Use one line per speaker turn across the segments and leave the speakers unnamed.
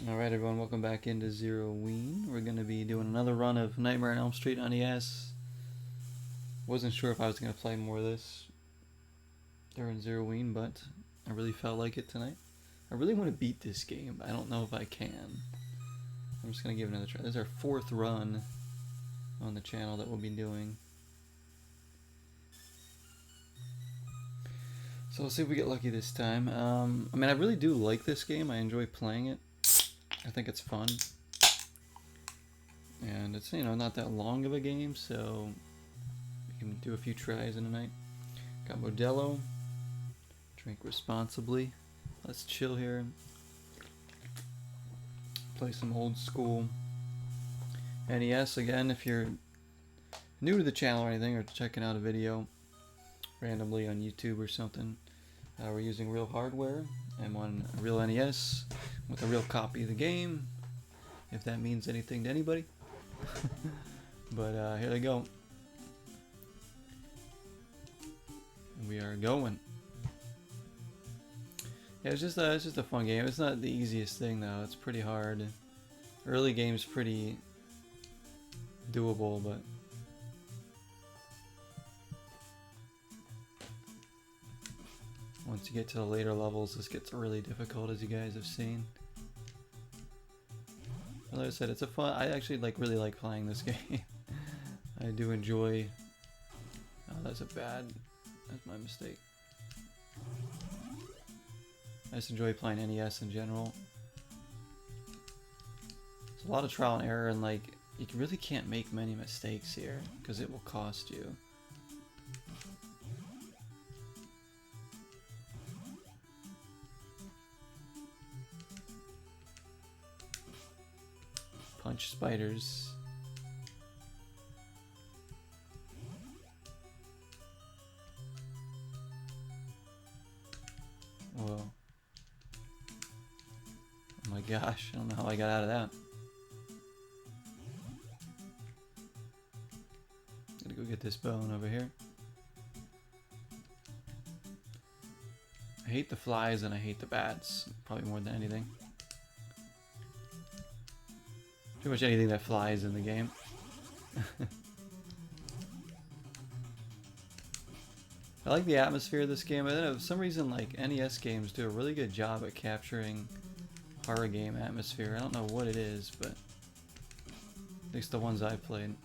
Alright everyone, welcome back into Zeroween. We're going to be doing another run of Nightmare on Elm Street on ES. Wasn't sure if I was going to play more of this during Zeroween, but I really felt like it tonight. I really want to beat this game, but I don't know if I can. I'm just going to give it another try. This is our fourth run on the channel that we'll be doing. So we'll see if we get lucky this time. I mean, I really do like this game. I enjoy playing it. I think it's fun. And it's, you know, not that long of a game, so you can do a few tries in a night. Got Modelo. Drink responsibly. Let's chill here. Play some old school NES. Again, if you're new to the channel or anything, or checking out a video randomly on YouTube or something, we're using real hardware and one real NES with a real copy of the game, if that means anything to anybody. But here they go. We are going. Yeah, it's just a fun game. It's not the easiest thing though. It's pretty hard. Early game's pretty doable, but once you get to the later levels, this gets really difficult, as you guys have seen. Like I said, it's a fun. I actually really like playing this game. I do enjoy. Oh, that's my mistake. I just enjoy playing NES in general. It's a lot of trial and error, and you really can't make many mistakes here because it will cost you. Punch spiders. Whoa. Oh my gosh, I don't know how I got out of that. Gotta go get this bone over here. I hate the flies and I hate the bats, probably more than anything. Pretty much anything that flies in the game. I like the atmosphere of this game. I don't know, for some reason NES games do a really good job at capturing horror game atmosphere. I don't know what it is, but at least the ones I've played.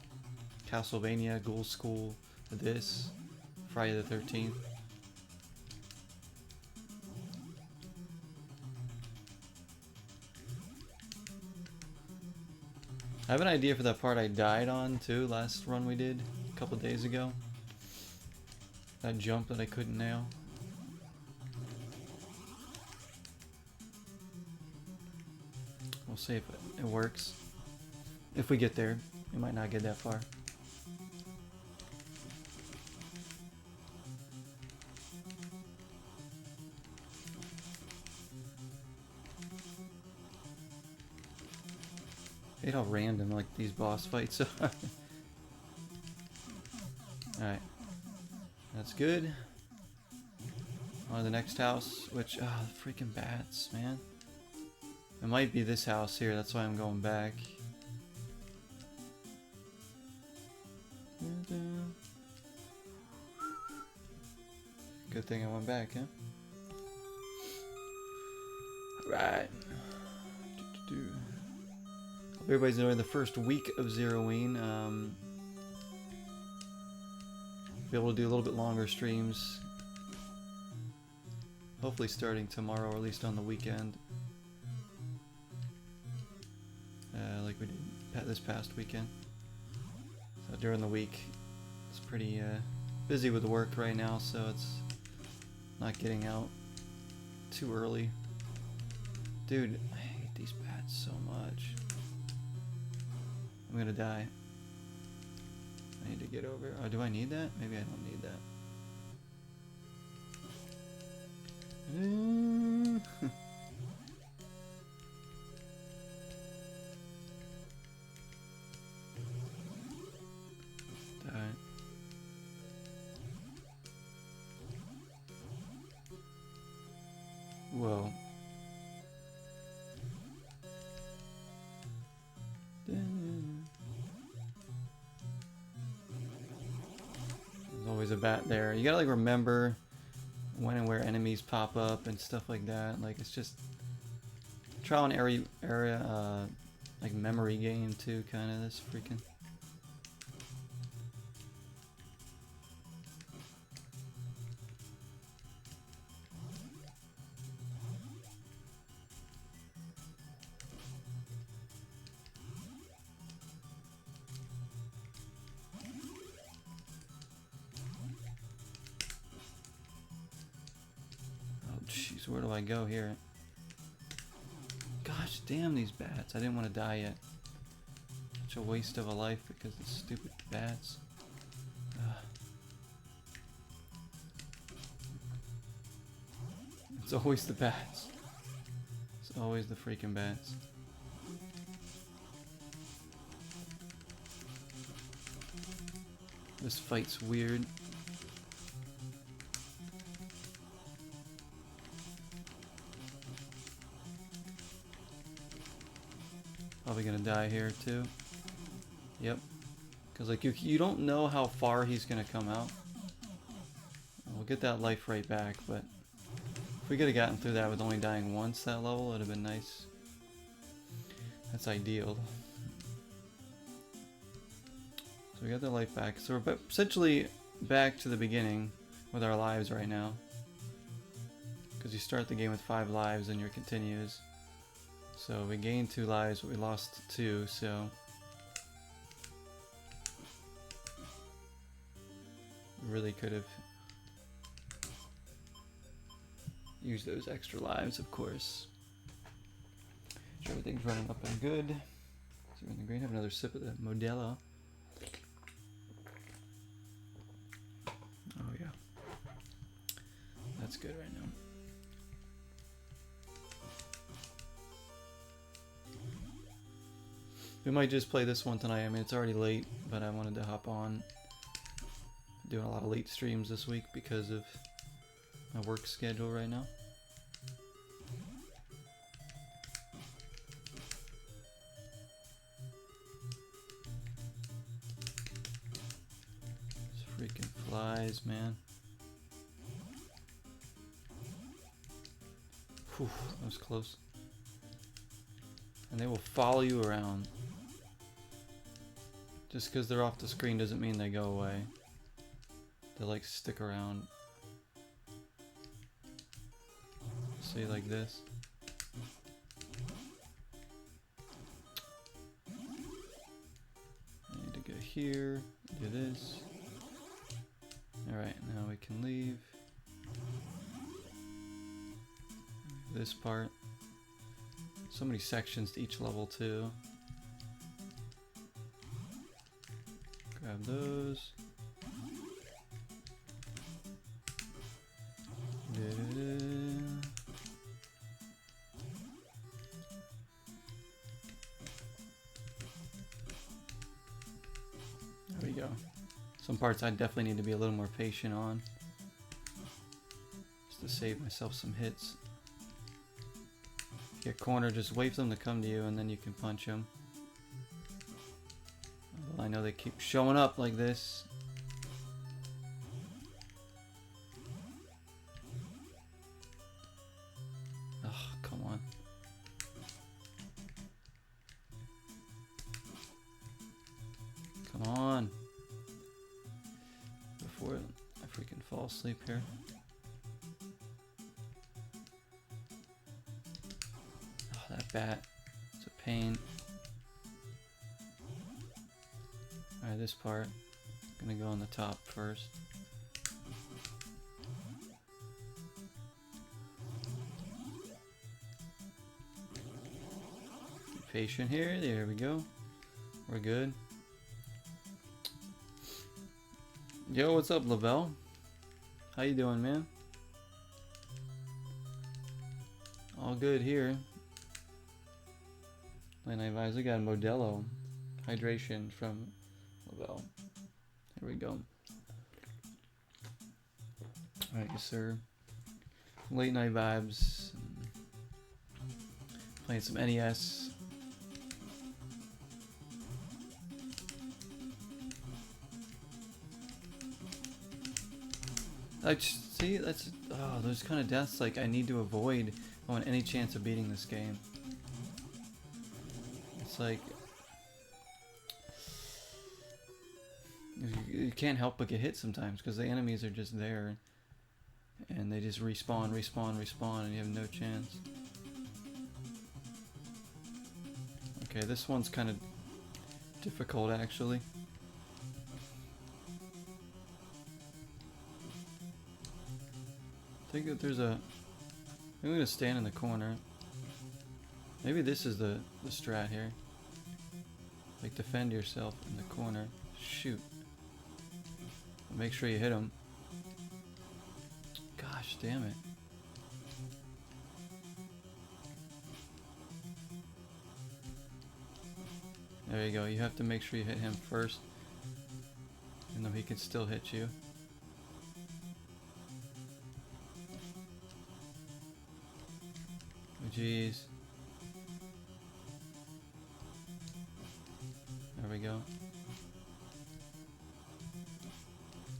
Castlevania, Ghoul School, this, Friday the 13th. I have an idea for that part I died on too, last run we did a couple days ago. That jump that I couldn't nail. We'll see if it works. If we get there, we might not get that far. I hate how random these boss fights are. Alright. That's good. On to the next house, which, freaking bats, man. It might be this house here, that's why I'm going back. Good thing I went back, huh? Alright. Hope everybody's enjoying the first week of Zeroween. Be able to do a little bit longer streams. Hopefully starting tomorrow, or at least on the weekend. Like we did this past weekend. So during the week, it's pretty busy with work right now, so it's not getting out too early. Dude, I hate these bats so much. I'm gonna die. I need to get over. Oh, do I need that? Maybe I don't need that. Die. Whoa. always a bat there. You gotta like remember when and where enemies pop up and stuff like that. Like it's just trial and error, like memory game too, kind of this freaking. Jeez, where do I go here? Gosh damn these bats. I didn't want to die yet. Such a waste of a life because of stupid bats. Ugh. It's always the bats. It's always the freaking bats. This fight's weird. Probably gonna die here too. Yep. Because like you don't know how far he's gonna come out. We'll get that life right back, but if we could have gotten through that with only dying once that level, it would have been nice. That's ideal. So we got the life back. So we're essentially back to the beginning with our lives right now. Because you start the game with 5 lives and your continues. So we gained 2 lives, but we lost 2, so we really could have used those extra lives, of course. Sure, everything's running up and good. So we're in the green. Have another sip of the Modelo. Oh yeah, that's good right now. We might just play this one tonight. I mean, it's already late, but I wanted to hop on. Doing a lot of late streams this week because of my work schedule right now. These freaking flies, man. Whew, that was close. And they will follow you around. Just because they're off the screen doesn't mean they go away. They like stick around. See, like this. I need to go here, do this. Alright, now we can leave. This part. So many sections to each level too. Grab those. There we go. Some parts I definitely need to be a little more patient on. Just to save myself some hits. Get cornered, just wait for them to come to you and then you can punch them. Well, I know they keep showing up like this. Oh, come on. Come on. Before I freaking fall asleep here. Oh, that bat. It's a pain. Alright, this part. I'm gonna go on the top first. Be patient here. There we go. We're good. Yo, what's up, Lavelle? How you doing, man? All good here. Late night vibes. We got Modelo hydration from Lavelle. Here we go. Alright, yes, sir. Late night vibes. Playing some NES. See, that's those kind of deaths like I need to avoid. If I want any chance of beating this game. It's like you can't help but get hit sometimes because the enemies are just there, and they just respawn, and you have no chance. Okay, this one's kind of difficult actually. I think that there's a... I'm gonna stand in the corner. Maybe this is the strat here. Like defend yourself in the corner. Shoot. Make sure you hit him. Gosh damn it. There you go. You have to make sure you hit him first. Even though he can still hit you. Oh, jeez. There we go.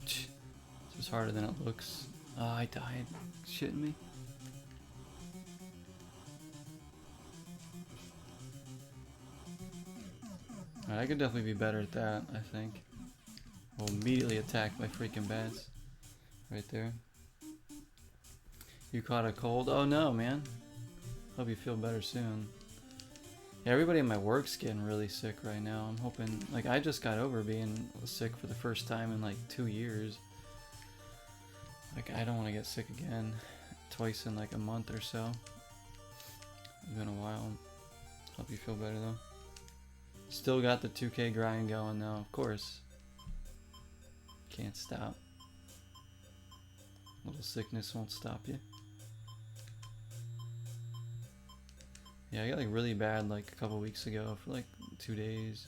This is harder than it looks. Oh, I died. Shitting me? Alright, I could definitely be better at that, I think. We'll immediately attack by freaking bats. Right there. You caught a cold? Oh no, man. Hope you feel better soon. Yeah, everybody in my work's getting really sick right now. I'm hoping, like, I just got over being sick for the first time in like 2 years. Like, I don't want to get sick again. Twice in like a month or so. It's been a while. Hope you feel better though. Still got the 2K grind going though, of course. Can't stop. Little sickness won't stop you. Yeah, I got like really bad like a couple weeks ago for like 2 days.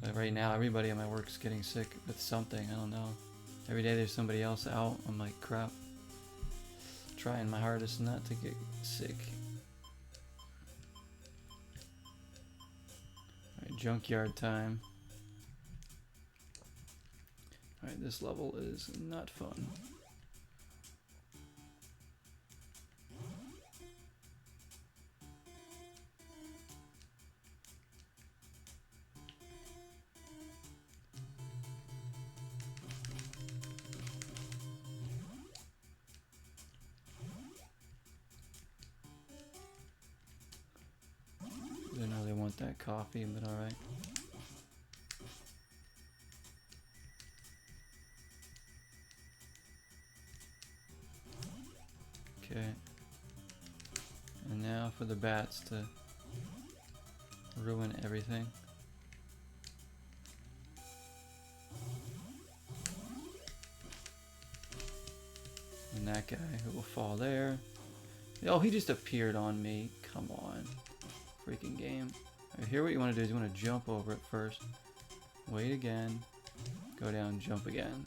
But right now everybody at my work's getting sick with something, I don't know. Every day there's somebody else out. I'm like, crap. Trying my hardest not to get sick. Alright, junkyard time. Alright, this level is not fun. Didn't really want that coffee, but alright. Okay. And now for the bats to ruin everything. And that guy who will fall there. Oh, he just appeared on me. Come on. Freaking game. Right, here what you want to do is you want to jump over it first. Wait again. Go down, jump again.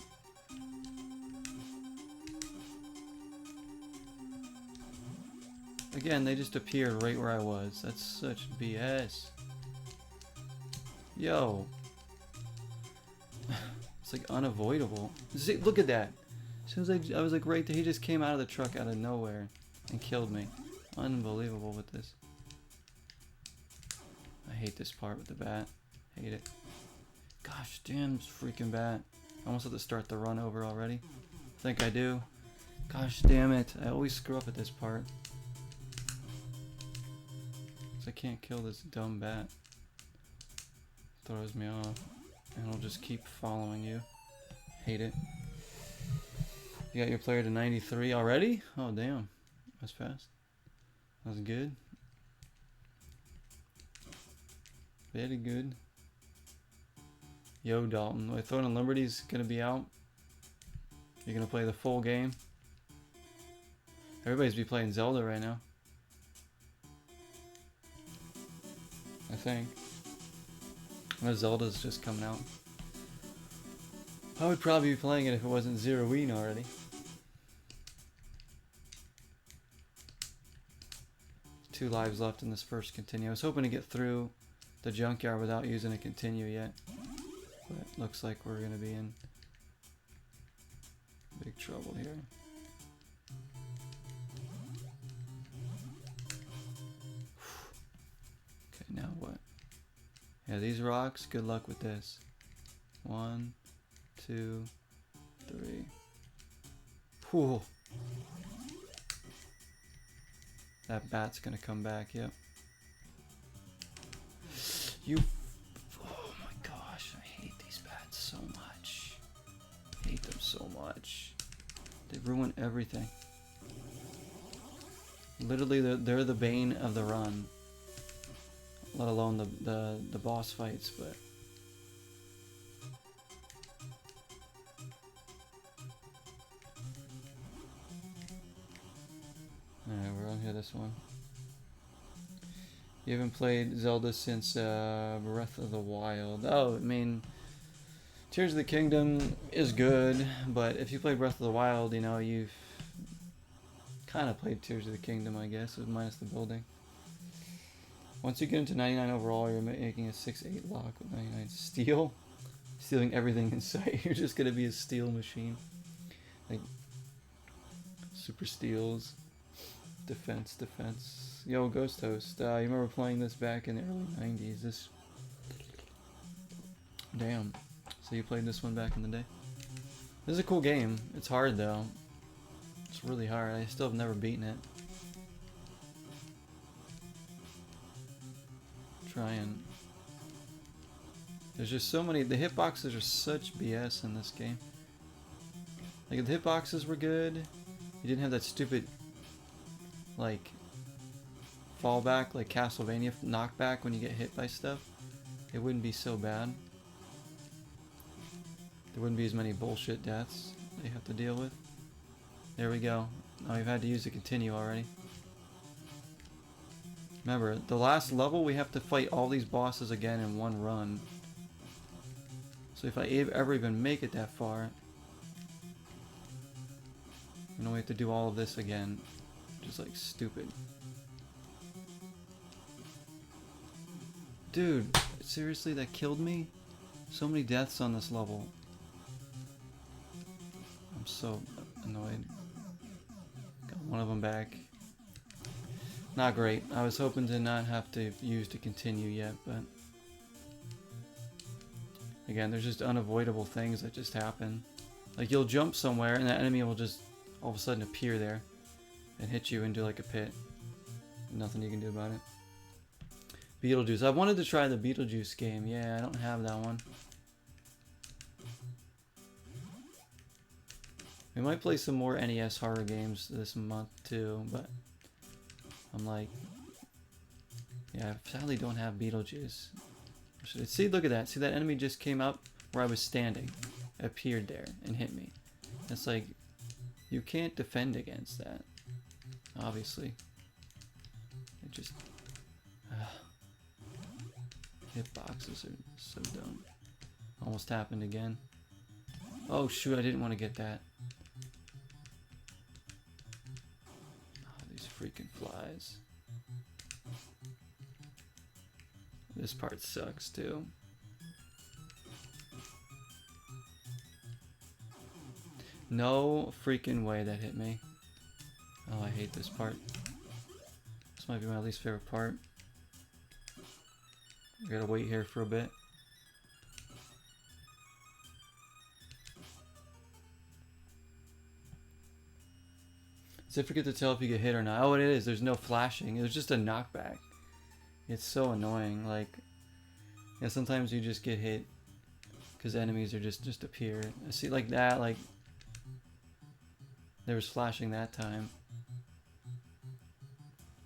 Again, they just appeared right where I was. That's such BS. Yo. It's like unavoidable. See, look at that. As soon as I was like right there, he just came out of the truck out of nowhere and killed me. Unbelievable with this. I hate this part with the bat. Hate it. Gosh damn, this freaking bat. I almost have to start the run over already. I think I do. Gosh damn it. I always screw up at this part. I can't kill this dumb bat. Throws me off. And it'll just keep following you. Hate it. You got your player to 93 already? Oh damn. That's fast. That was good. Very good. Yo Dalton. My Throne and Liberty's gonna be out. You're gonna play the full game. Everybody's be playing Zelda right now. I think. Zelda's just coming out. I would probably be playing it if it wasn't Zero-Ween already. Two lives left in this first continue. I was hoping to get through the junkyard without using a continue yet. But looks like we're going to be in trouble here. Okay, now what? Yeah, these rocks, good luck with this. 1, 2, 3. Whew. That bat's gonna come back, yep. You... Oh my gosh, I hate these bats so much. I hate them so much. They ruin everything. Literally, they're the bane of the run. Let alone the boss fights, but... Alright, we're on here this one. You haven't played Zelda since Breath of the Wild. Oh, I mean, Tears of the Kingdom is good, but if you play Breath of the Wild, you know, you've kind of played Tears of the Kingdom, I guess, minus the building. Once you get into 99 overall, you're making a 6-8 lock with 99 steel. Stealing everything in sight. You're just going to be a steal machine. Like, super steals. Defense. Yo, Ghost Host. You remember playing this back in the early 90s. This... Damn. So you played this one back in the day? This is a cool game. It's hard, though. It's really hard. I still have never beaten it. Trying. There's just so many. The hitboxes are such BS in this game. Like, if the hitboxes were good, you didn't have that stupid, like, fallback, like Castlevania knockback when you get hit by stuff, it wouldn't be so bad. There wouldn't be as many bullshit deaths that you have to deal with. There we go. Oh, we've had to use the continue already. Remember, the last level we have to fight all these bosses again in one run. So if I ever even make it that far, you know, we have to do all of this again. Just like stupid. Dude, seriously, that killed me? So many deaths on this level. I'm so annoyed. Got one of them back. Not great. I was hoping to not have to use to continue yet, but... Again, there's just unavoidable things that just happen. Like, you'll jump somewhere and that enemy will just all of a sudden appear there and hit you into like a pit. Nothing you can do about it. Beetlejuice. I wanted to try the Beetlejuice game. Yeah, I don't have that one. We might play some more NES horror games this month too, but I'm like, yeah, I sadly don't have Beetlejuice. See, look at that. See, that enemy just came up where I was standing, appeared there, and hit me. It's like, you can't defend against that, obviously. It just... hitboxes are so dumb. Almost happened again. Oh shoot, I didn't want to get that. Oh, these freaking flies. This part sucks too. No freaking way that hit me. Oh, I hate this part. This might be my least favorite part. I gotta wait here for a bit. It's difficult to tell if you get hit or not. Oh, it is. There's no flashing. It was just a knockback. It's so annoying. Like, yeah, sometimes you just get hit because enemies are just appear. I see, like that. Like, there was flashing that time.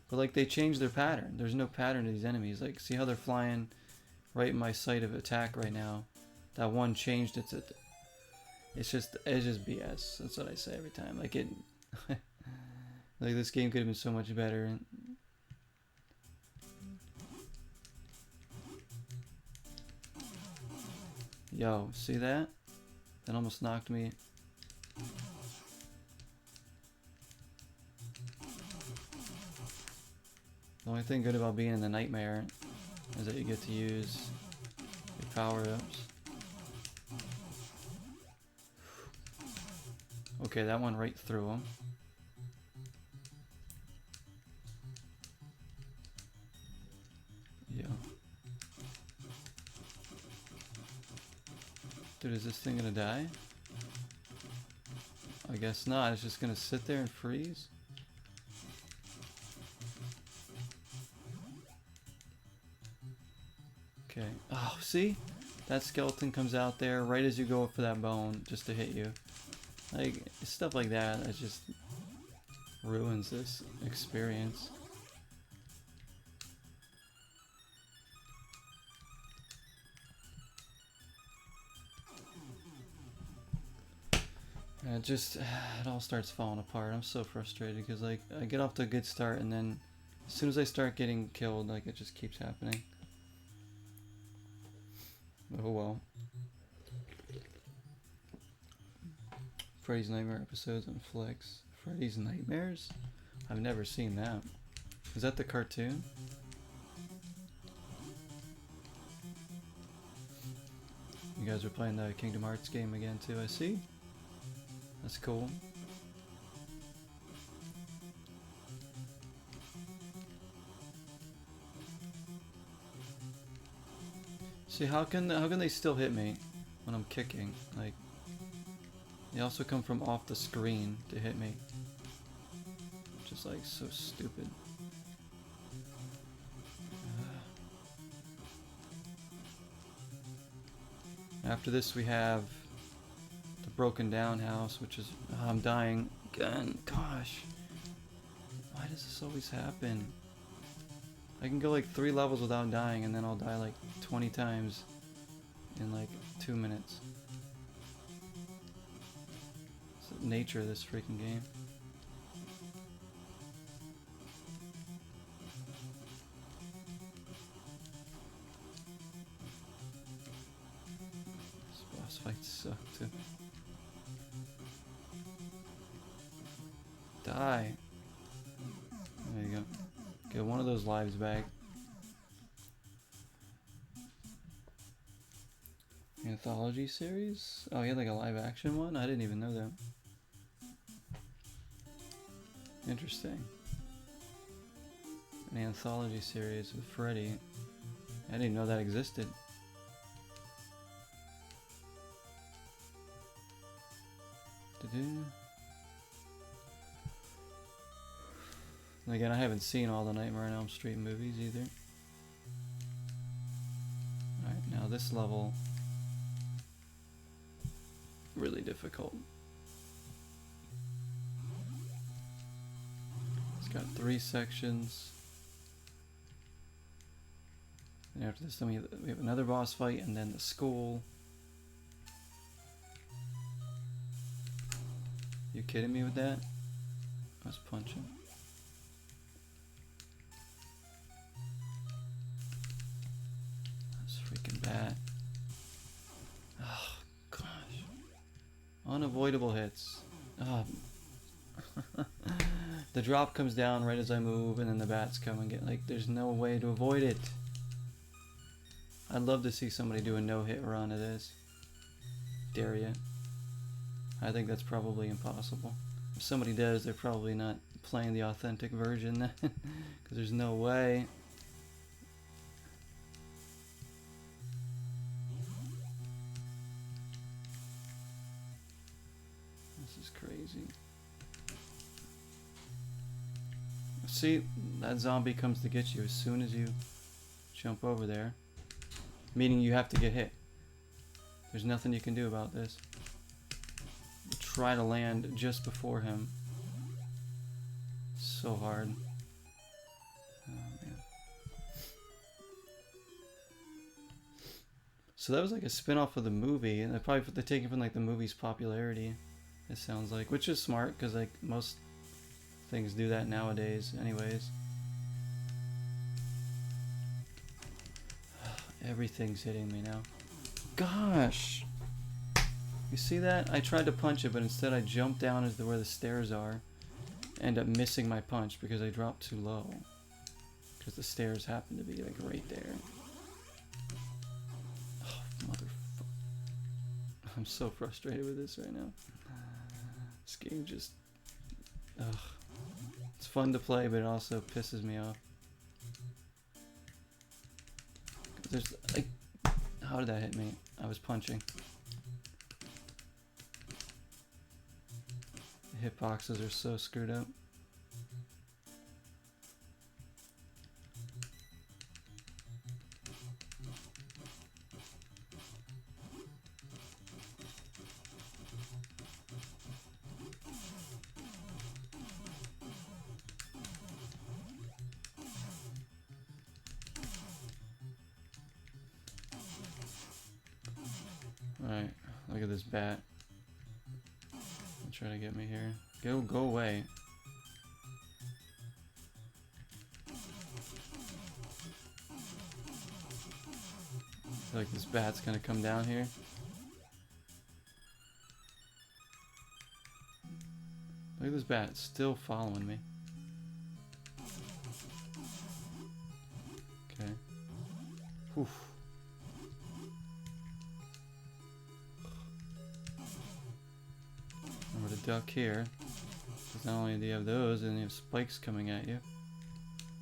But like, they changed their pattern. There's no pattern to these enemies. Like, see how they're flying right in my sight of attack right now? That one changed its... It's just BS. That's what I say every time. Like, it... like, this game could have been so much better. Yo, see that? That almost knocked me. The only thing good about being in the nightmare is that you get to use your power-ups. Okay, that went right through him. Yeah. Dude, is this thing gonna die? I guess not. It's just gonna sit there and freeze. Okay. Oh, see? That skeleton comes out there right as you go up for that bone just to hit you. Like, stuff like that just ruins this experience. And it all starts falling apart. I'm so frustrated because, like, I get off to a good start and then as soon as I start getting killed, like, it just keeps happening. Oh well. Freddy's Nightmare episodes on Flex. Freddy's Nightmares? I've never seen that. Is that the cartoon? You guys are playing the Kingdom Hearts game again too, I see. That's cool. See, how can they still hit me when I'm kicking? Like, they also come from off the screen to hit me. Just like so stupid. After this we have the broken down house, which is I'm dying again. Gosh, why does this always happen? I can go like 3 levels without dying and then I'll die like 20 times in like 2 minutes. It's the nature of this freaking game. This boss fights suck too. Die. There you go. Get one of those lives back. Anthology series? Oh, he had like a live action one? I didn't even know that. Interesting. An anthology series with Freddy. I didn't even know that existed. And again, I haven't seen all the Nightmare on Elm Street movies either. Alright, now this level, really difficult. It's got 3 sections. And after this, then we have another boss fight, and then the school. You kidding me with that? I was punching. That's freaking bad. Oh, gosh. Unavoidable hits. Oh. The drop comes down right as I move, and then the bats come and get, like, there's no way to avoid it. I'd love to see somebody do a no-hit run of this. Dare ya? I think that's probably impossible. If somebody does, they're probably not playing the authentic version then, because there's no way. This is crazy. See, that zombie comes to get you as soon as you jump over there. Meaning you have to get hit. There's nothing you can do about this. Try to land just before him. So hard. Oh, man. So that was like a spin-off of the movie, and they're taking from like the movie's popularity. It sounds like, which is smart because like most things do that nowadays, anyways. Everything's hitting me now. Gosh. You see that? I tried to punch it, but instead I jumped down as to where the stairs are. End up missing my punch because I dropped too low. Because the stairs happen to be like right there. Oh, motherfucker. I'm so frustrated with this right now. This game just... Ugh. It's fun to play, but it also pisses me off. There's like... How did that hit me? I was punching. The hitboxes are so screwed up. Alright, look at this bat. Try to get me here. Go away. I feel like this bat's gonna come down here. Look at this bat, it's still following me. Okay. Oof. Remember to duck here. Because not only do you have those, and you have spikes coming at you.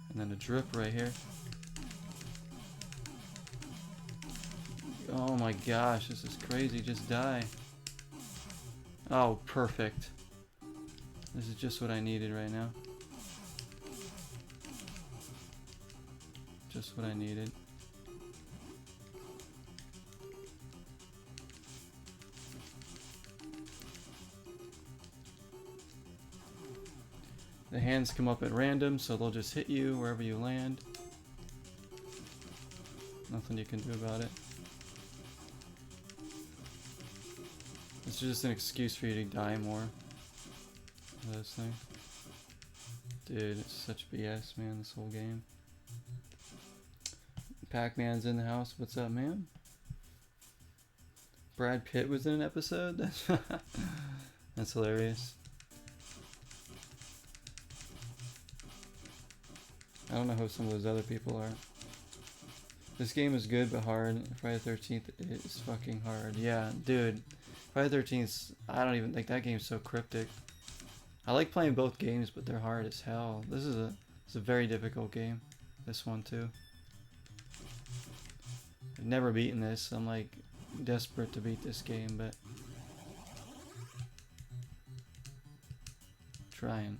And then a drip right here. Oh my gosh, this is crazy. Just die. Oh, perfect. This is just what I needed right now. Just what I needed. The hands come up at random, so they'll just hit you wherever you land. Nothing you can do about it. It's just an excuse for you to die more. This thing. Dude, it's such BS, man, this whole game. Pac-Man's in the house. What's up, man? Brad Pitt was in an episode? That's hilarious. I don't know who some of those other people are. This game is good but hard. Friday the 13th is fucking hard. Yeah, dude. Friday the 13th, I don't even think that game's so cryptic. I like playing both games, but they're hard as hell. This is a very difficult game. This one too. I've never beaten this. I'm like desperate to beat this game, but trying.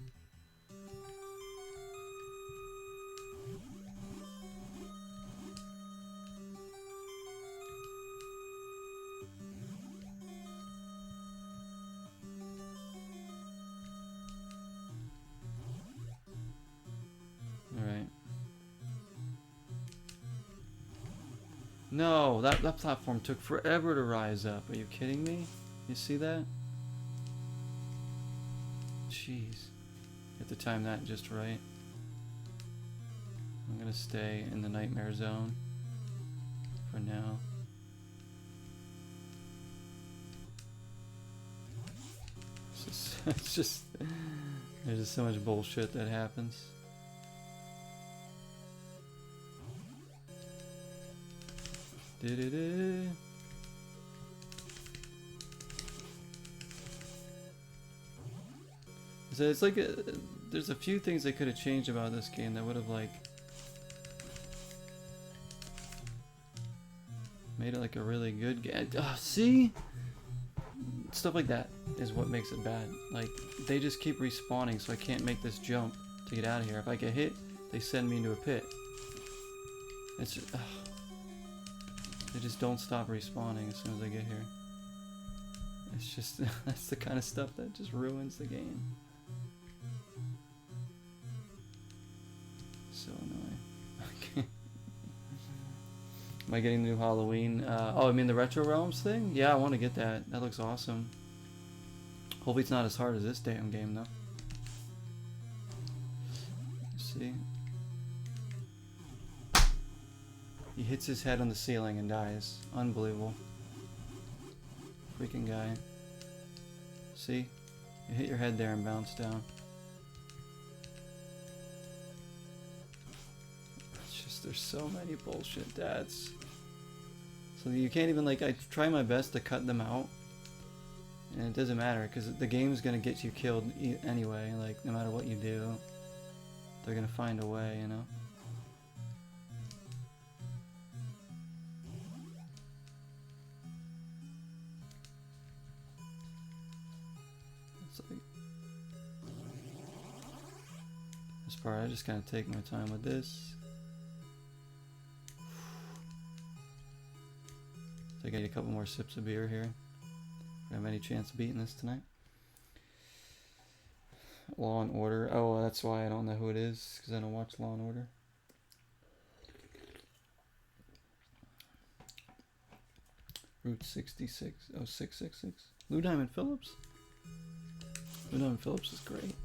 No, that platform took forever to rise up. Are you kidding me? You see that? Jeez. You have to time that just right. I'm gonna stay in the nightmare zone for now. It's just there's just so much bullshit that happens. So it's like there's a few things they could have changed about this game that would have like made it like a really good game. See? Stuff like that is what makes it bad. Like they just keep respawning, so I can't make this jump to get out of here. If I get hit, they send me into a pit. It's just, they just don't stop respawning as soon as I get here. It's just, that's the kind of stuff that just ruins the game. So annoying. Am I getting the new Halloween? Oh, I mean the Retro Realms thing? Yeah, I want to get that. That looks awesome. Hopefully it's not as hard as this damn game though. Let's see. He hits his head on the ceiling and dies. Unbelievable. Freaking guy. See? You hit your head there and bounce down. It's just, there's so many bullshit dads. So you can't even, like, I try my best to cut them out. And it doesn't matter because the game's gonna get you killed anyway. Like no matter what you do, they're gonna find a way, you know. It's like this part, I just kind of take my time with this. I get a couple more sips of beer here. If I have any chance of beating this tonight. Law and Order. Oh, that's why I don't know who it is, because I don't watch Law and Order. Route 66. Oh, 666. Lou Diamond Phillips. Lou Diamond Phillips is great.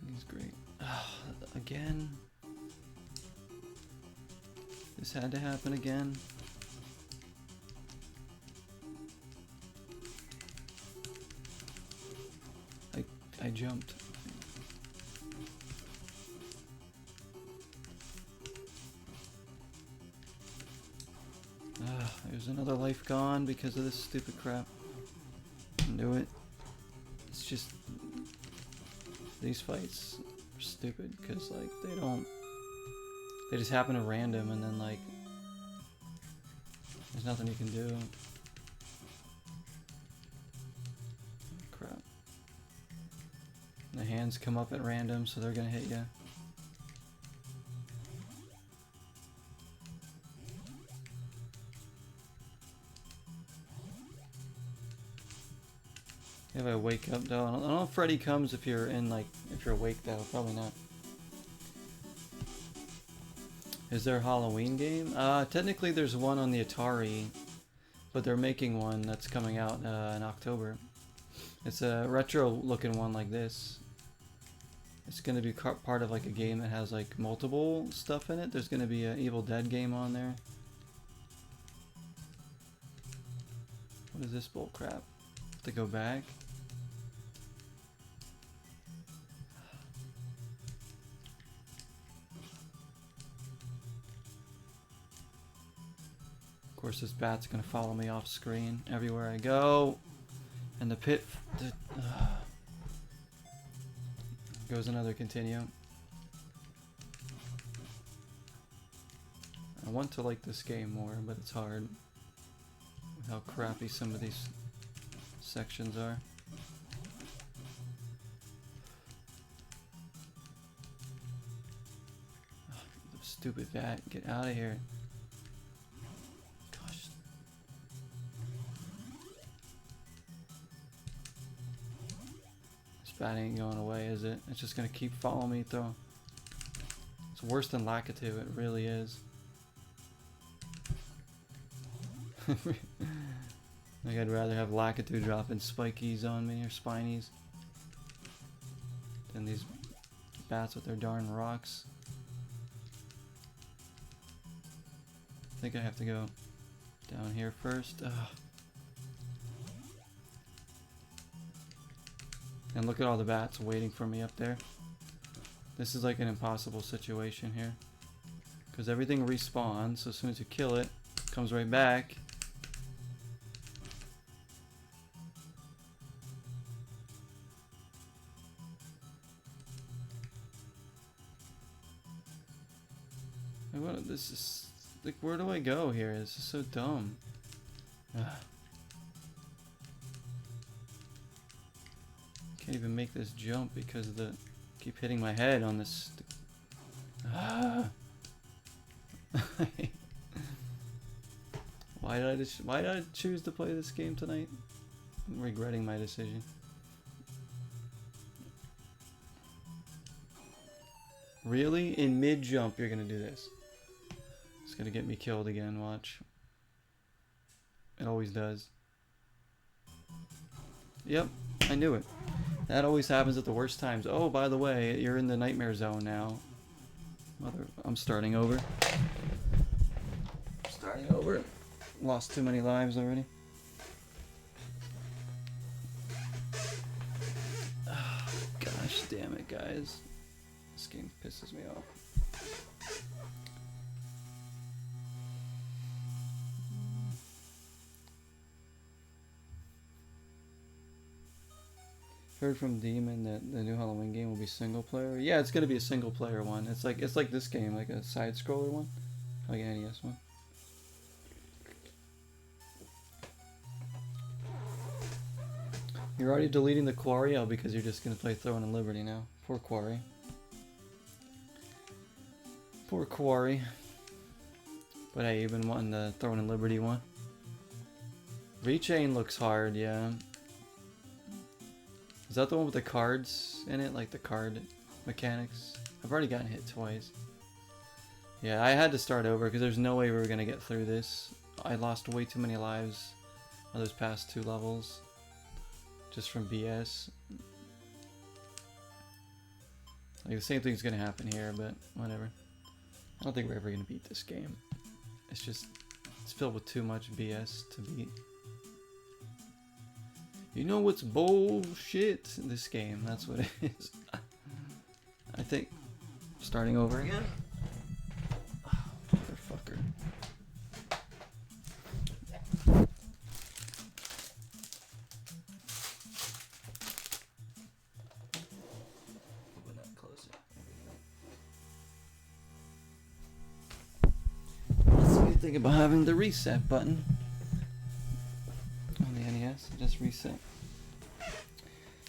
He's great. Again. This had to happen again. I jumped. There's another life gone because of this stupid crap. Knew it. It's just these fights are stupid because like they just happen at random and then like there's nothing you can do. Crap. The hands come up at random, so they're gonna hit you. If I wake up though, I don't know if Freddy comes if you're awake though, probably not. Is there a Halloween game? Technically there's one on the Atari, but they're making one that's coming out in October. It's a retro looking one like this. It's going to be part of like a game that has like multiple stuff in it. There's going to be an Evil Dead game on there. What is this bull crap? To go back? Of course this bat's going to follow me off screen everywhere I go. And the pit... goes another continue. I want to like this game more, but it's hard with how crappy some of these sections are. Oh, stupid bat, get out of here. Gosh. This bat ain't going away, is it? It's just gonna keep following me through. It's worse than Lakitu, it really is. Like I'd rather have Lakitu dropping spikies on me or spinies than these bats with their darn rocks. I think I have to go down here first. Ugh. And look at all the bats waiting for me up there. This is like an impossible situation here. Because everything respawns, so as soon as you kill it, it comes right back. What, this is like, where do I go here? This is so dumb. Ugh. Can't even make this jump because of the keep hitting my head on this. Why did I choose to play this game tonight? I'm regretting my decision. Really? In mid jump you're gonna do this? It's gonna get me killed again, watch. It always does. Yep, I knew it. That always happens at the worst times. Oh, by the way, you're in the nightmare zone now. I'm starting over. Starting over. Lost too many lives already. Oh, gosh damn it, guys. This game pisses me off. Heard from Demon that the new Halloween game will be single player. Yeah, it's gonna be a single player one. It's like this game, like a side scroller one, like an NES one. You're already deleting the Quarry? Oh, because you're just gonna play Throne and Liberty now. Poor Quarry. Poor Quarry. But hey, you've been wanting the Throne and Liberty one. Rechain looks hard, yeah. Is that the one with the cards in it? Like the card mechanics? I've already gotten hit twice. Yeah, I had to start over because there's no way we were going to get through this. I lost way too many lives on those past 2 levels. Just from BS. Like the same thing's going to happen here, but whatever. I don't think we're ever going to beat this game. It's just, it's filled with too much BS to beat. You know what's bullshit? This game, that's what it is. I think, starting over again. Oh, motherfucker. Open that closer. That's the good thing about having the reset button. Just reset.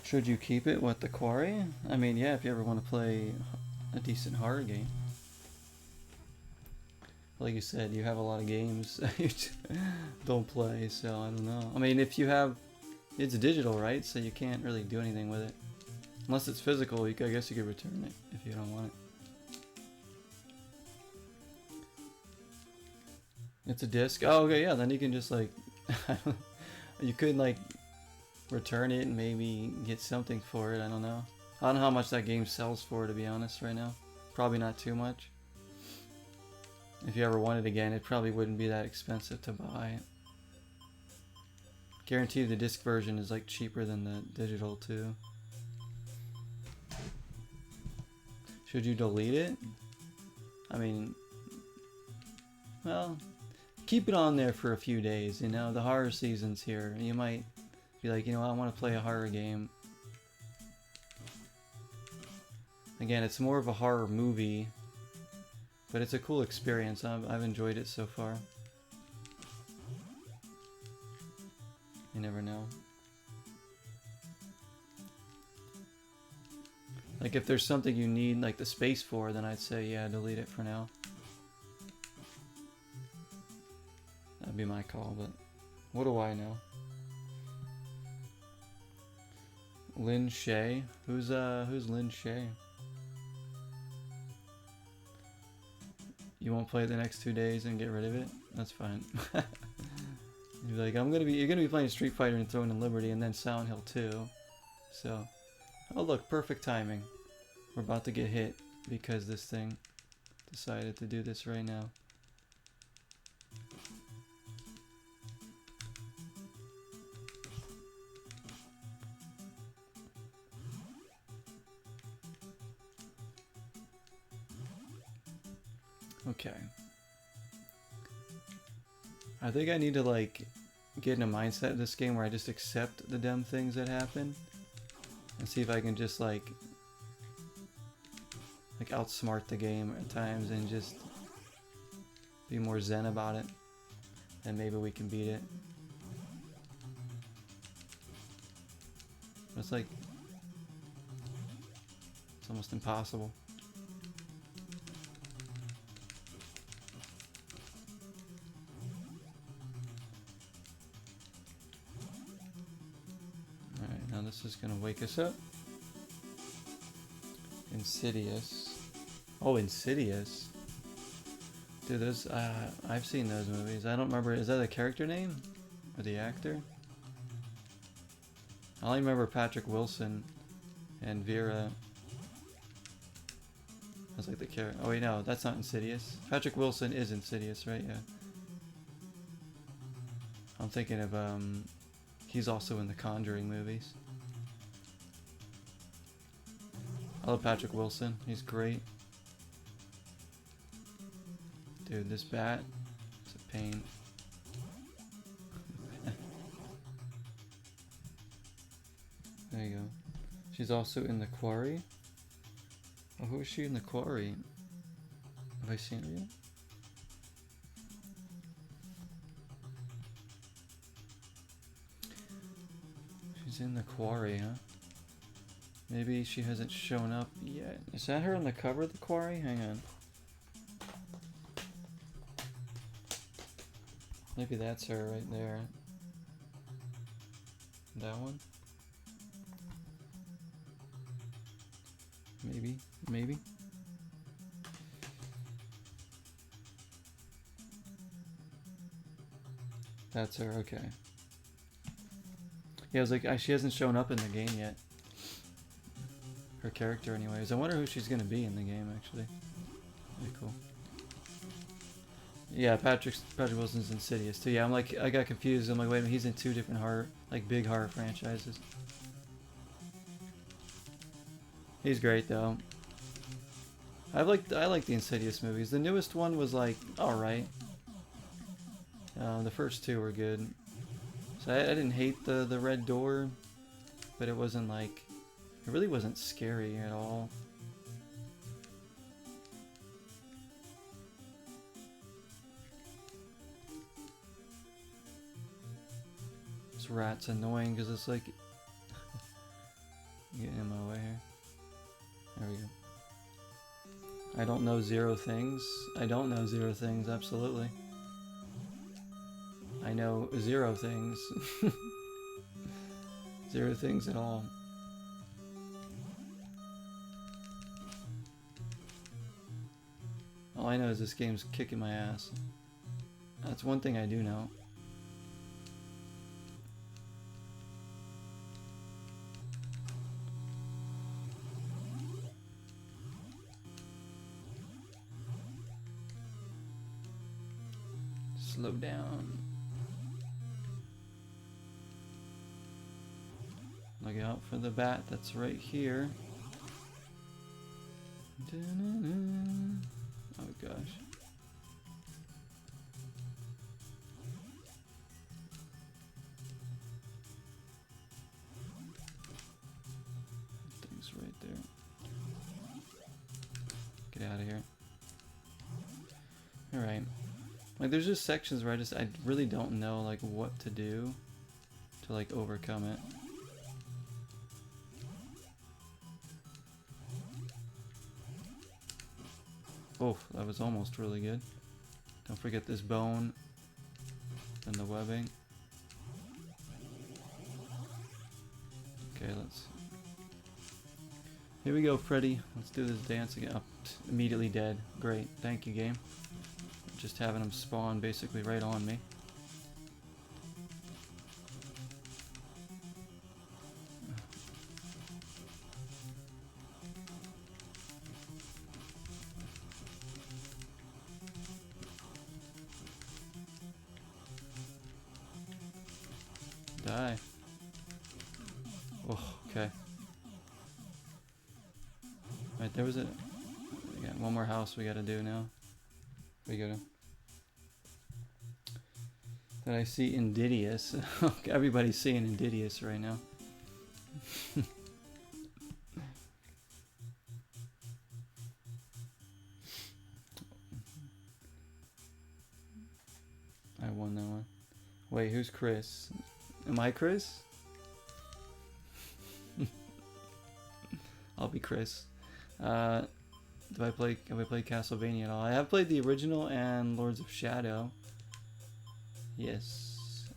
Should you keep it? What, the Quarry? I mean, yeah, if you ever want to play a decent horror game. Like you said, you have a lot of games you don't play, so I don't know. I mean, if you have... It's digital, right? So you can't really do anything with it. Unless it's physical, I guess you could return it if you don't want it. It's a disc? Oh, okay, yeah, then you can just, like... You could like return it and maybe get something for it. I don't know. I don't know how much that game sells for, to be honest, right now. Probably not too much. If you ever want it again, it probably wouldn't be that expensive to buy. Guaranteed the disc version is like cheaper than the digital too. Should you delete it? I mean, well, keep it on there for a few days, you know, the horror season's here. You might be like, you know, I want to play a horror game. Again, it's more of a horror movie, but it's a cool experience. I've enjoyed it so far. You never know. Like if there's something you need like the space for, then I'd say yeah, delete it for now. That'd be my call, but what do I know? Lynn Shay? Who's Lynn Shay? You won't play it the next 2 days and get rid of it? That's fine. You're like, you're gonna be playing Street Fighter and Throne and Liberty and then Silent Hill 2. So, oh look, perfect timing. We're about to get hit because this thing decided to do this right now. Okay. I think I need to like get in a mindset of this game where I just accept the dumb things that happen and see if I can just like outsmart the game at times and just be more zen about it, and maybe we can beat it. But it's like it's almost impossible. Alright, now this is gonna wake us up. Insidious. Oh, Insidious. Dude, those, I've seen those movies. I don't remember, is that the character name? Or the actor? I only remember Patrick Wilson and Vera. That's like the character. Oh wait, no, that's not Insidious. Patrick Wilson is Insidious, right? Yeah. I'm thinking of, he's also in the Conjuring movies. I love Patrick Wilson. He's great. Dude, this bat is a pain. There you go. She's also in the quarry. Oh, who is she in the quarry? Have I seen her yet? She's in the quarry, huh? Maybe she hasn't shown up yet. Is that her on the cover of the quarry? Hang on. Maybe that's her right there. That one? Maybe. Maybe. That's her, okay. Yeah, I was like, she hasn't shown up in the game yet. Her character, anyways. I wonder who she's gonna be in the game, actually. Pretty cool. Yeah, Patrick Wilson's Insidious too. Yeah, I'm like, I got confused. I'm like, wait a minute, he's in two different horror, like big horror franchises. He's great though. I like the Insidious movies. The newest one was like, all right. The first two were good. So I didn't hate the red door, but it wasn't like, it really wasn't scary at all. This rat's annoying because it's like, get in my way here. There we go. I don't know zero things. I don't know zero things, absolutely. I know zero things. Zero things at all. All I know is this game's kicking my ass. That's one thing I do know. Slow down. Look out for the bat that's right here. Oh gosh. Thing's right there. Get out of here. Alright. Like there's just sections where I really don't know like what to do to like overcome it. Oh, that was almost really good. Don't forget this bone and the webbing. Okay, let's... Here we go, Freddy. Let's do this dance again. Oh, immediately dead. Great. Thank you, game. Just having them spawn basically right on me. Die. Oh, okay. Right, there was a... We got one more house we gotta do now. We gotta... Did I see Insidious? Everybody's seeing Insidious right now. I won that one. Wait, who's Chris? Am I Chris? I'll be Chris. Have I played Castlevania at all? I have played the original and Lords of Shadow. Yes.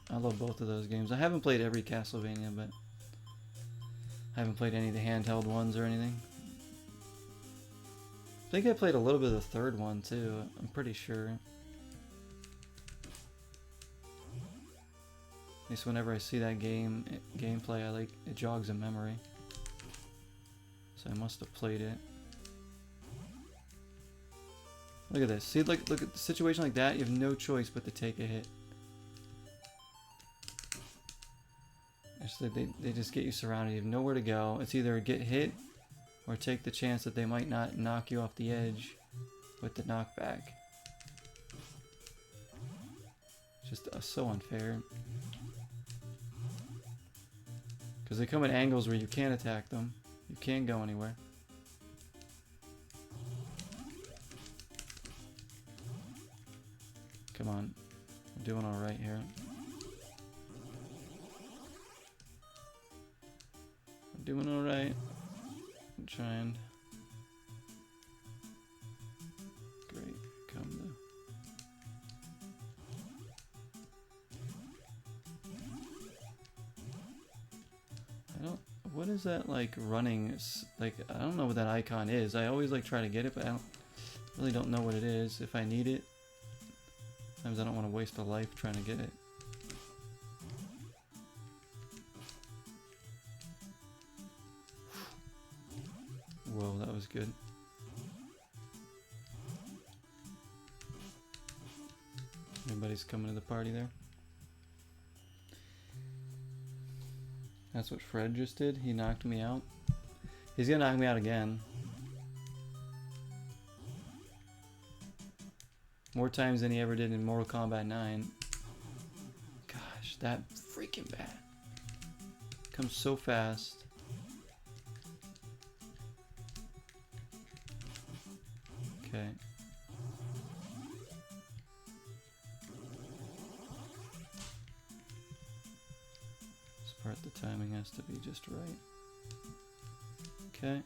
I love both of those games. I haven't played every Castlevania, but I haven't played any of the handheld ones or anything. I think I played a little bit of the third one too, I'm pretty sure. At least whenever I see that gameplay, it jogs a memory. So I must have played it. Look at this. See, look at the situation like that. You have no choice but to take a hit. They just get you surrounded. You have nowhere to go. It's either get hit or take the chance that they might not knock you off the edge with the knockback. Just so unfair. Because they come at angles where you can't attack them. You can't go anywhere. Come on. I'm doing alright here. I'm doing alright. I'm trying. Great. Come though. What is that like running? Like, I don't know what that icon is. I always like try to get it, but I really don't know what it is. If I need it, sometimes I don't want to waste a life trying to get it. Whoa, that was good. Everybody's coming to the party there. That's what Fred just did. He knocked me out. He's gonna knock me out again. More times than he ever did in Mortal Kombat 9. Gosh, that freaking bat comes so fast. Okay. The timing has to be just right. Okay.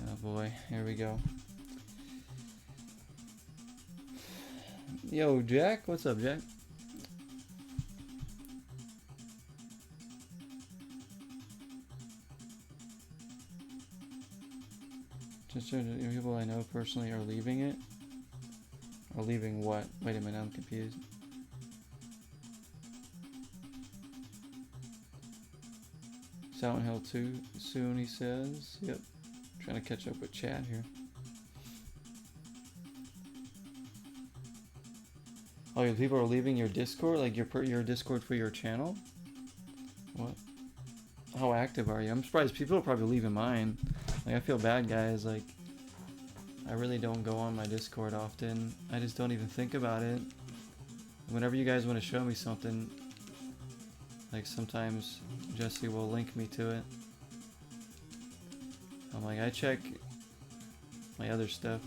Oh boy, here we go. Yo, Jack, what's up, Jack? Just people I know personally are leaving it. Or leaving what? Wait a minute, I'm confused. Silent Hill 2 soon, he says. Yep. Trying to catch up with chat here. Oh, your people are leaving your Discord? Like your Discord for your channel? What? How active are you? I'm surprised people are probably leaving mine. Like, I feel bad, guys. Like, I really don't go on my Discord often. I just don't even think about it. Whenever you guys want to show me something, like sometimes Jesse will link me to it. I'm like, I check my other stuff.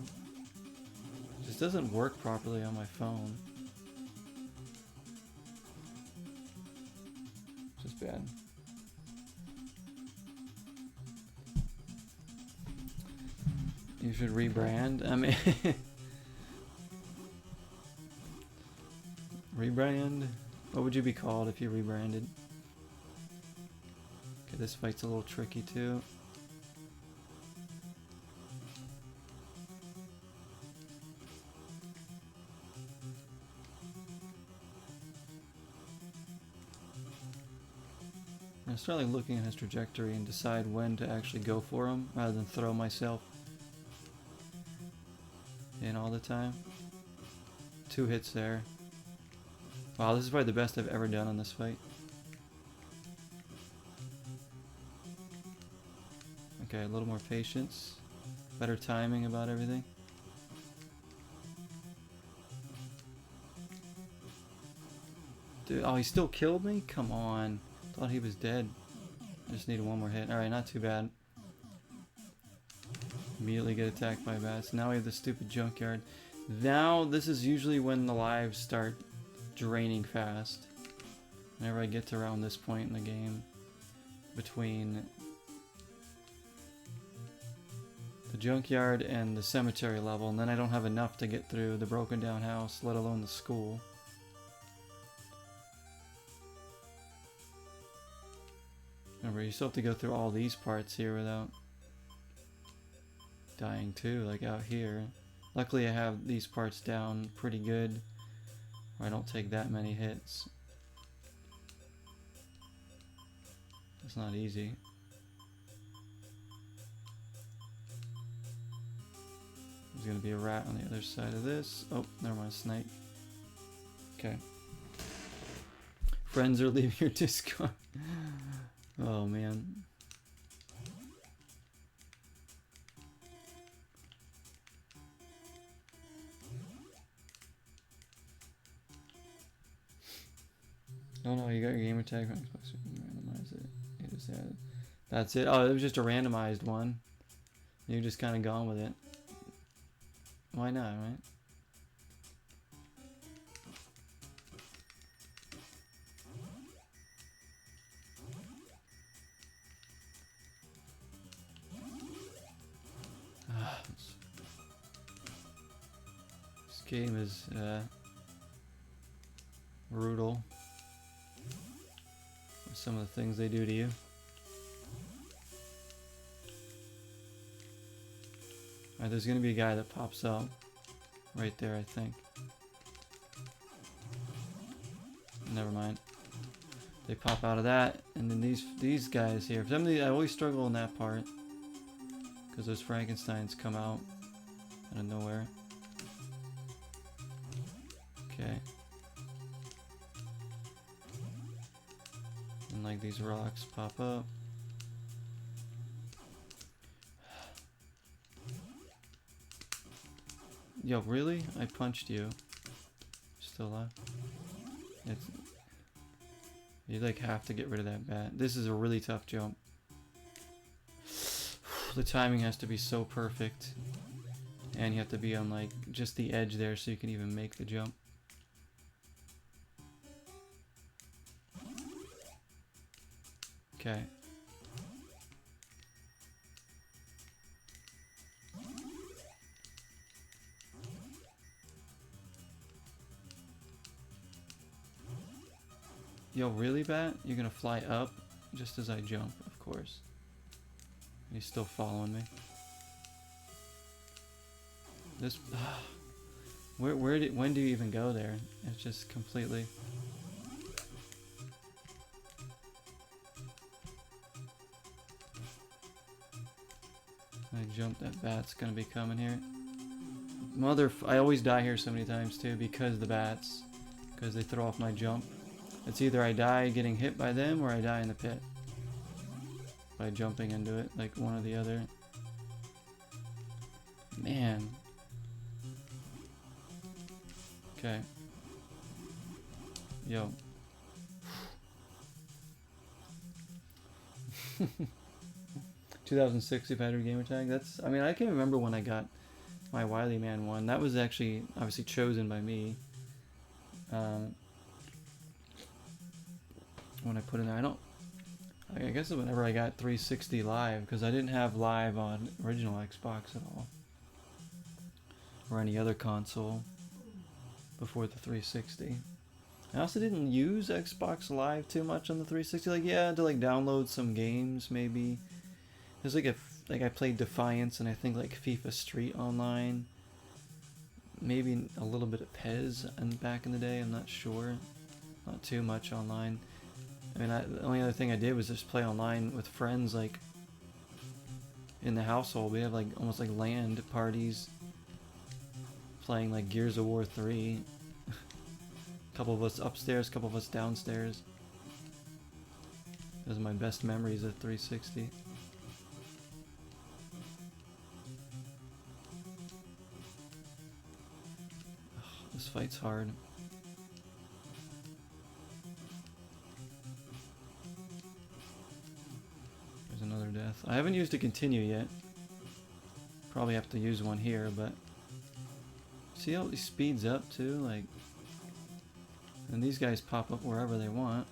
It just doesn't work properly on my phone. Just bad. You should rebrand. I mean, rebrand? What would you be called if you rebranded? Okay, this fight's a little tricky too. I start like looking at his trajectory and decide when to actually go for him rather than throw myself in all the time. 2 hits there. Wow, this is probably the best I've ever done on this fight. Okay, a little more patience. Better timing about everything. Dude, oh, he still killed me? Come on. Thought he was dead. I just needed one more hit. Alright, not too bad. Immediately get attacked by bats. Now we have the stupid junkyard. Now, this is usually when the lives start draining fast. Whenever I get to around this point in the game. Between the junkyard and the cemetery level. And then I don't have enough to get through the broken down house, let alone the school. Remember, you still have to go through all these parts here without dying too, like out here. Luckily I have these parts down pretty good, where I don't take that many hits. It's not easy. There's gonna be a rat on the other side of this. Oh, never mind, snake. Okay. Friends are leaving your Discord. Oh man. No, no, you got your gamer tag from Xbox. You can randomize it. You just had. That's it. Oh, it was just a randomized one. You just kind of gone with it. Why not, right? This game is brutal. Some of the things they do to you. Alright, there's gonna be a guy that pops up right there, I think. Never mind. They pop out of that, and then these guys here. For some reason, I always struggle in that part because those Frankensteins come out of nowhere. Okay. And like these rocks pop up. Yo, really? I punched you. Still alive? You like have to get rid of that bat. This is a really tough jump. The timing has to be so perfect. And you have to be on like just the edge there so you can even make the jump. Okay. Yo, really, bat? You're gonna fly up just as I jump, of course. He's still following me. This, when do you even go there? It's just completely. I jumped, that bat's gonna be coming here. I always die here so many times too because the bats, because they throw off my jump. It's either I die getting hit by them or I die in the pit by jumping into it, like one or the other. Man. Okay. Yo. 2060 battery gamer tag. That's. I mean, I can remember when I got my Wily Man one. That was actually obviously chosen by me. When I put in there, I guess whenever I got 360 live, because I didn't have live on original Xbox at all, or any other console before the 360. I also didn't use Xbox Live too much on the 360. Like, yeah, to like download some games maybe. There's like I played Defiance and I think like FIFA Street Online. Maybe a little bit of PES and back in the day. I'm not sure. Not too much online. I mean, the only other thing I did was just play online with friends, like, in the household. We have, like, almost like LAN parties, playing, like, Gears of War 3. A couple of us upstairs, a couple of us downstairs. Those are my best memories of 360. Ugh, this fight's hard. Another death. I haven't used a continue yet. Probably have to use one here, but see how he speeds up too, like, and these guys pop up wherever they want.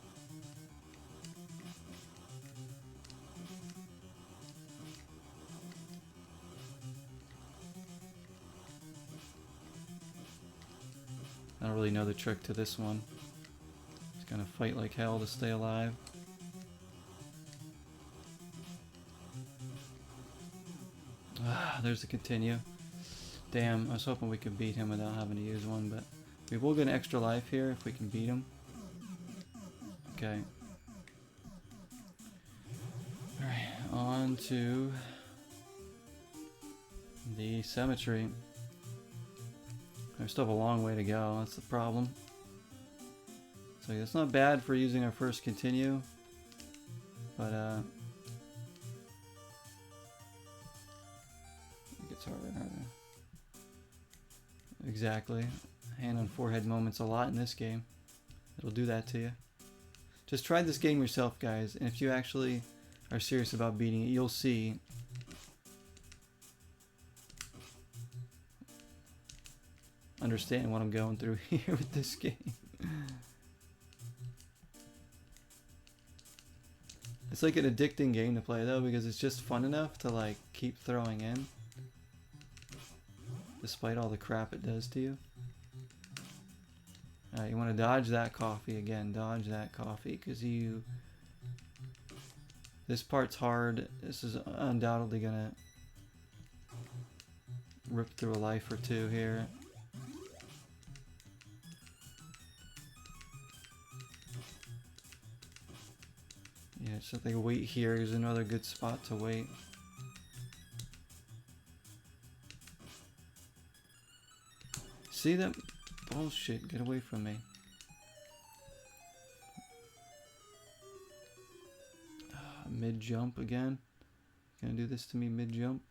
I don't really know the trick to this one. Just gonna fight like hell to stay alive. There's the continue. Damn, I was hoping we could beat him without having to use one, but we will get an extra life here if we can beat him. Okay. Alright, on to the cemetery. We still have a long way to go, that's the problem. So it's not bad for using our first continue, but it's harder and harder. Exactly. Hand on forehead moments a lot in this game. It'll do that to you. Just try this game yourself, guys, and if you actually are serious about beating it, you'll see understand what I'm going through here with this game. It's like an addicting game to play though, because it's just fun enough to like keep throwing in despite all the crap it does to you. Alright, you want to dodge that coffee again. Dodge that coffee, because this part's hard. This is undoubtedly gonna rip through a life or two here. Yeah, so I think wait here is another good spot to wait. See that bullshit? Get away from me. Mid jump again. Gonna do this to me mid jump.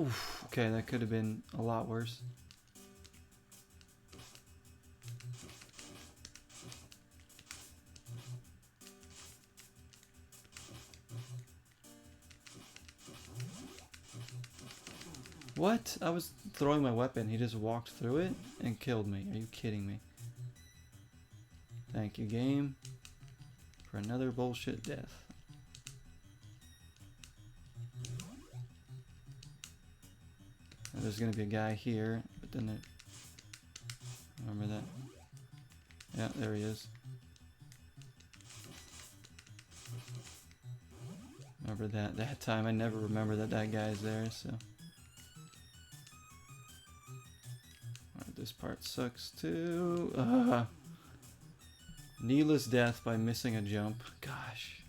Oof, okay, that could have been a lot worse. What? I was throwing my weapon. He just walked through it and killed me. Are you kidding me? Thank you, game, for another bullshit death. Now, there's gonna be a guy here, but then there... Remember that? Yeah, there he is. Remember that time. I never remember that guy's there, so... This part sucks too. Needless death by missing a jump. Gosh.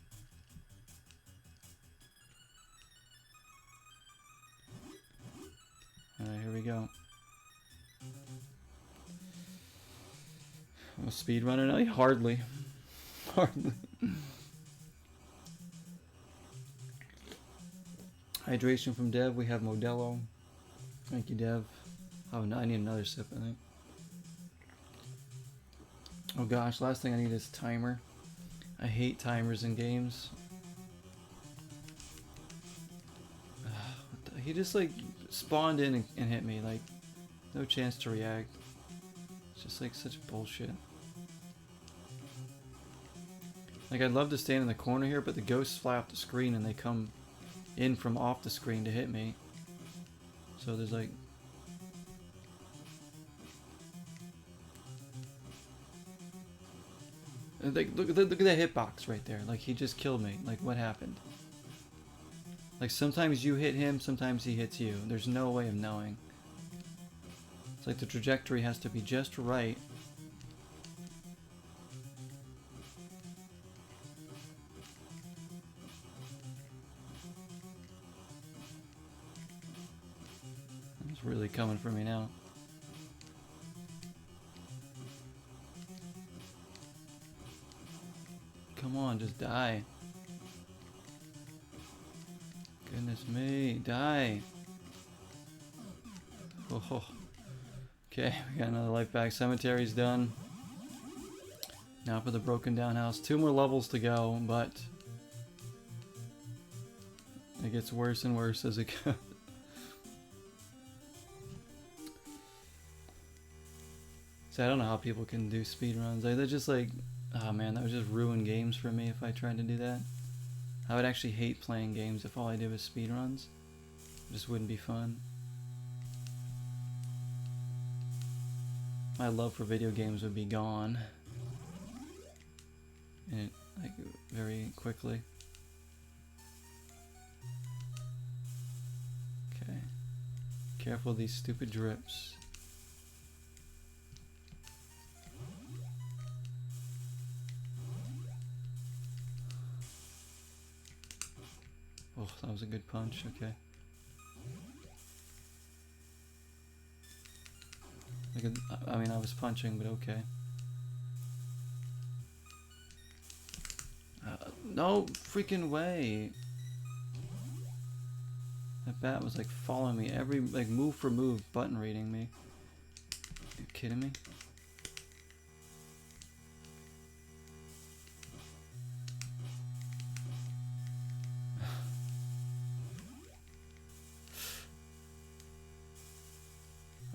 Alright, here we go. I'm a speedrunner now? Hardly. Hardly. Hydration from Dev. We have Modelo. Thank you, Dev. Oh no, I need another sip, I think. Oh gosh, last thing I need is timer. I hate timers in games. He just like spawned in and hit me, like no chance to react. It's just like such bullshit. Like I'd love to stand in the corner here, but the ghosts fly off the screen and they come in from off the screen to hit me. So there's like... Like, look at that hitbox right there. Like, he just killed me. Like, what happened? Like, sometimes you hit him, sometimes he hits you. There's no way of knowing. It's like the trajectory has to be just right. It's really coming for me now. Come on, just die. Goodness me, die. Oh. Okay, we got another life back. Cemetery's done. Now for the broken down house. 2 more levels to go, but it gets worse and worse as it goes. So I don't know how people can do speedruns. They're just like, oh man, that would just ruin games for me if I tried to do that. I would actually hate playing games if all I did was speedruns. It just wouldn't be fun. My love for video games would be gone. And like very quickly. Okay. Careful of these stupid drips. Oh, that was a good punch, okay. I mean, I was punching, but okay. No freaking way. That bat was like following me every, like move for move, button reading me. You kidding me?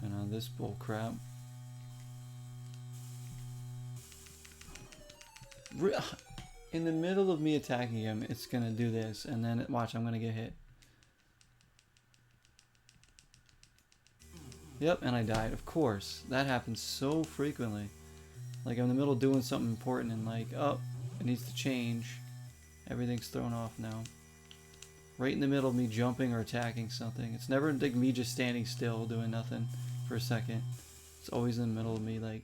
And on this bull crap. In the middle of me attacking him, it's gonna do this, and then watch, I'm gonna get hit. Yep, and I died. Of course, that happens so frequently. Like I'm in the middle of doing something important, and like, oh, it needs to change. Everything's thrown off now. Right in the middle of me jumping or attacking something. It's never like me just standing still doing nothing for a second. It's always in the middle of me like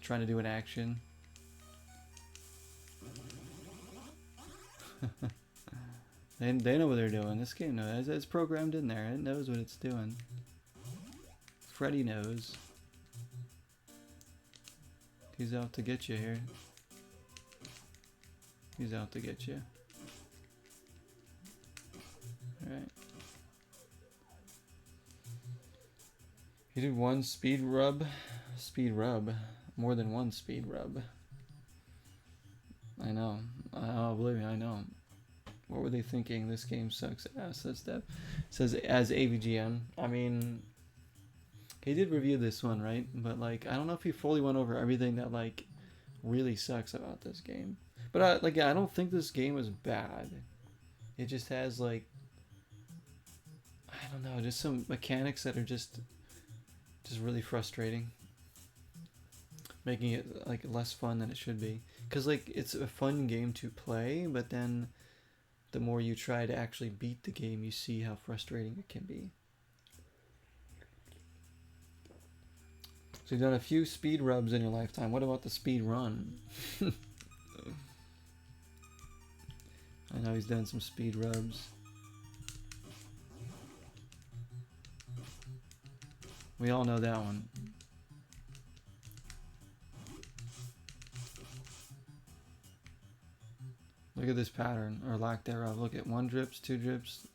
trying to do an action. They know what they're doing. This game knows. It's programmed in there. It knows what it's doing. Freddy knows. He's out to get you here. He's out to get you. Alright. He did one speed rub. Speed rub. More than one speed rub. I know. Oh, believe me, I know. What were they thinking? This game sucks ass. Says Dev. Says as AVGN. I mean, he did review this one, right? But like, I don't know if he fully went over everything that like really sucks about this game. But like, I don't think this game is bad. It just has like, I don't know, just some mechanics that are just really frustrating, making it like less fun than it should be. Cause like it's a fun game to play, but then the more you try to actually beat the game, you see how frustrating it can be. So you've done a few speed rubs in your lifetime. What about the speed run? I know he's done some speed rubs. We all know that one. Look at this pattern, or lack thereof. Look at 1 drips, 2 drips.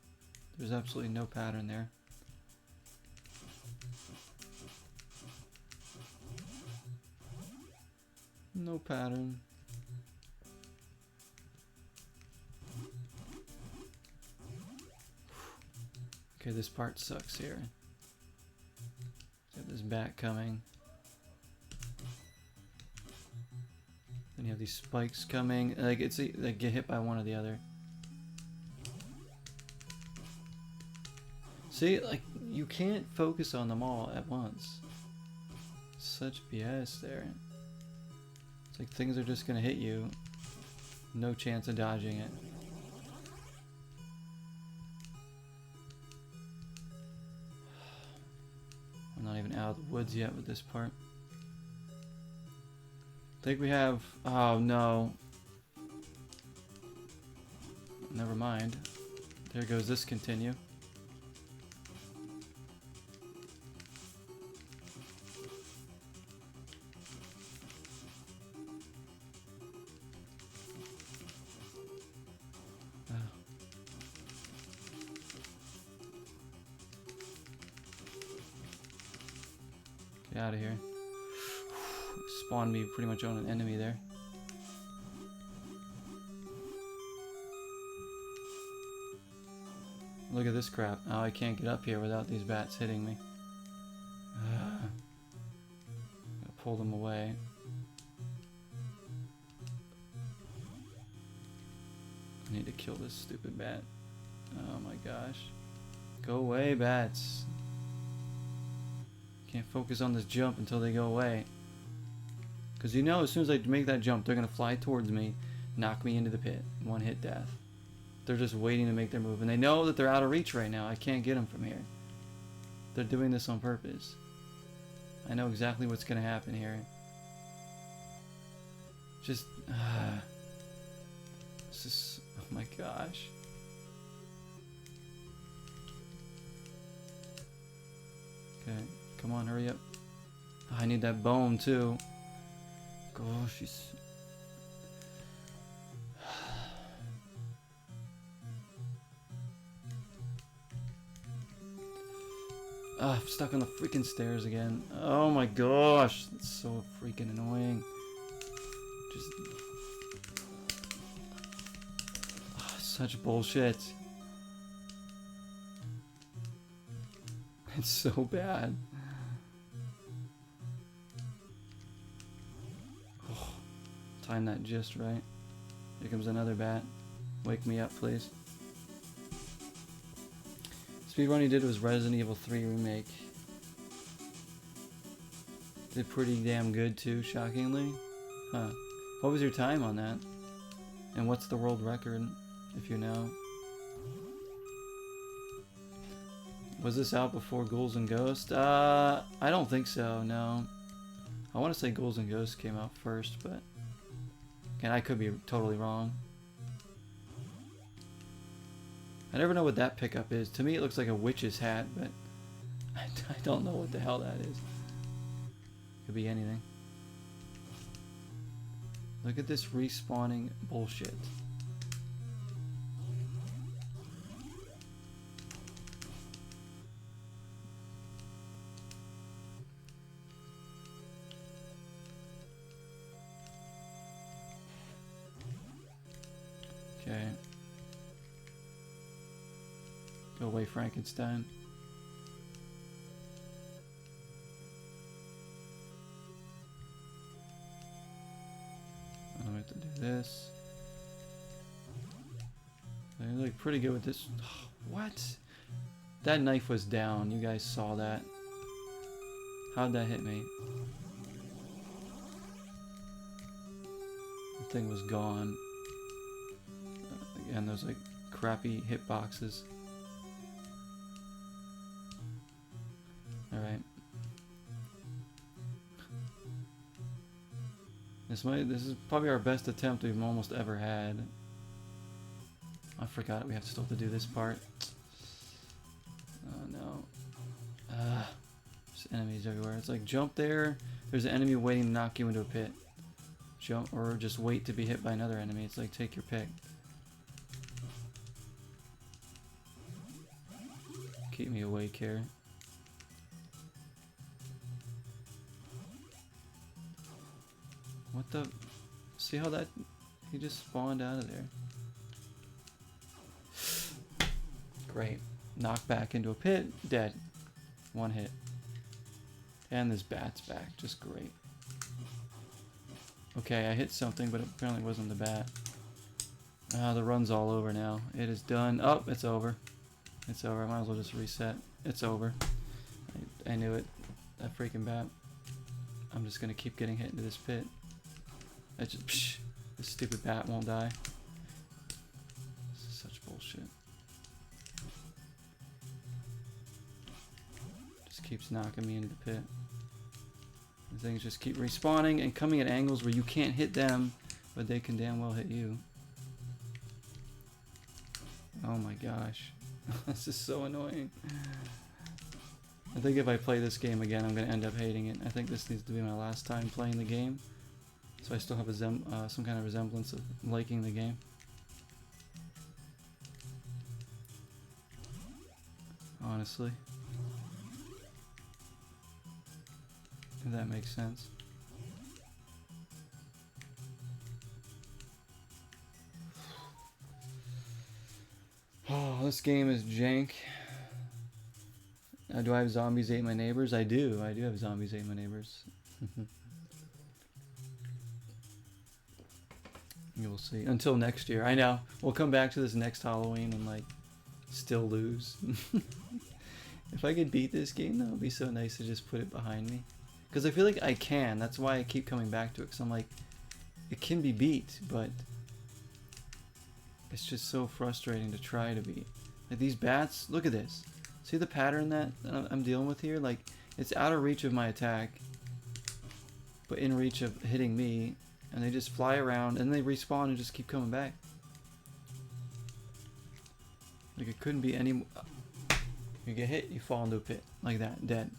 There's absolutely no pattern there. No pattern. Okay, this part sucks here. Got this bat coming. Then you have these spikes coming. Like it's they get hit by one or the other. See, like you can't focus on them all at once. Such BS there. It's like things are just gonna hit you. No chance of dodging it. We're not even out of the woods yet with this part. I think we have... Oh, no. Never mind. There goes this continue. Get out of here. Spawned me pretty much on an enemy there. Look at this crap. Oh, I can't get up here without these bats hitting me. Gotta pull them away. I need to kill this stupid bat. Oh my gosh. Go away, bats. Can't focus on this jump until they go away. Because you know, as soon as I make that jump, they're going to fly towards me, knock me into the pit. 1-hit death. They're just waiting to make their move. And they know that they're out of reach right now. I can't get them from here. They're doing this on purpose. I know exactly what's going to happen here. Just... this is... Oh my gosh. Okay. Come on, hurry up. Oh, I need that bone, too. Gosh, she's... I'm stuck on the freaking stairs again. Oh my gosh, it's so freaking annoying. Just such bullshit. It's so bad. Oh, time that just right. Here comes another bat. Wake me up, please. Speedrun he did was Resident Evil 3 Remake. Did pretty damn good too, shockingly. Huh. What was your time on that? And what's the world record, if you know? Was this out before Ghouls and Ghosts? I don't think so, no. I want to say Ghouls and Ghosts came out first, but... and I could be totally wrong. I never know what that pickup is. To me it looks like a witch's hat, but... I don't know what the hell that is. Could be anything. Look at this respawning bullshit. Okay. Go away, Frankenstein. I have to do this. They look pretty good with this. What? That knife was down. You guys saw that. How'd that hit me? The thing was gone. Again, those like crappy hitboxes. Alright. This is probably our best attempt we've almost ever had. I forgot we have still to do this part. Oh no. There's enemies everywhere. It's like jump there, there's an enemy waiting to knock you into a pit. Jump, or just wait to be hit by another enemy. It's like take your pick. Keep me awake here. What the? See how that? He just spawned out of there. Great. Knocked back into a pit. Dead. One hit. And this bat's back. Just great. Okay, I hit something, but it apparently wasn't the bat. The run's all over now. It is done. Oh, it's over. It's over. I might as well just reset. It's over. I knew it. That freaking bat. I'm just gonna keep getting hit into this pit. I just, psh, this stupid bat won't die. This is such bullshit. Just keeps knocking me into the pit. The things just keep respawning and coming at angles where you can't hit them, but they can damn well hit you. Oh my gosh. This is so annoying. I think if I play this game again, I'm going to end up hating it. I think this needs to be my last time playing the game. So I still have a some kind of resemblance of liking the game. Honestly. If that makes sense. Oh, this game is jank. Do I have Zombies Ate My Neighbors? I do. I do have Zombies Ate My Neighbors. You'll see. Until next year. I know. We'll come back to this next Halloween and, like, still lose. If I could beat this game, though, it would be so nice to just put it behind me. Because I feel like I can. That's why I keep coming back to it. Because I'm like, it can be beat, but it's just so frustrating to try to beat. Like, these bats, look at this. See the pattern that I'm dealing with here? Like, it's out of reach of my attack, but in reach of hitting me, and they just fly around, and they respawn and just keep coming back. Like, it couldn't be any... You get hit, you fall into a pit. Like that, dead.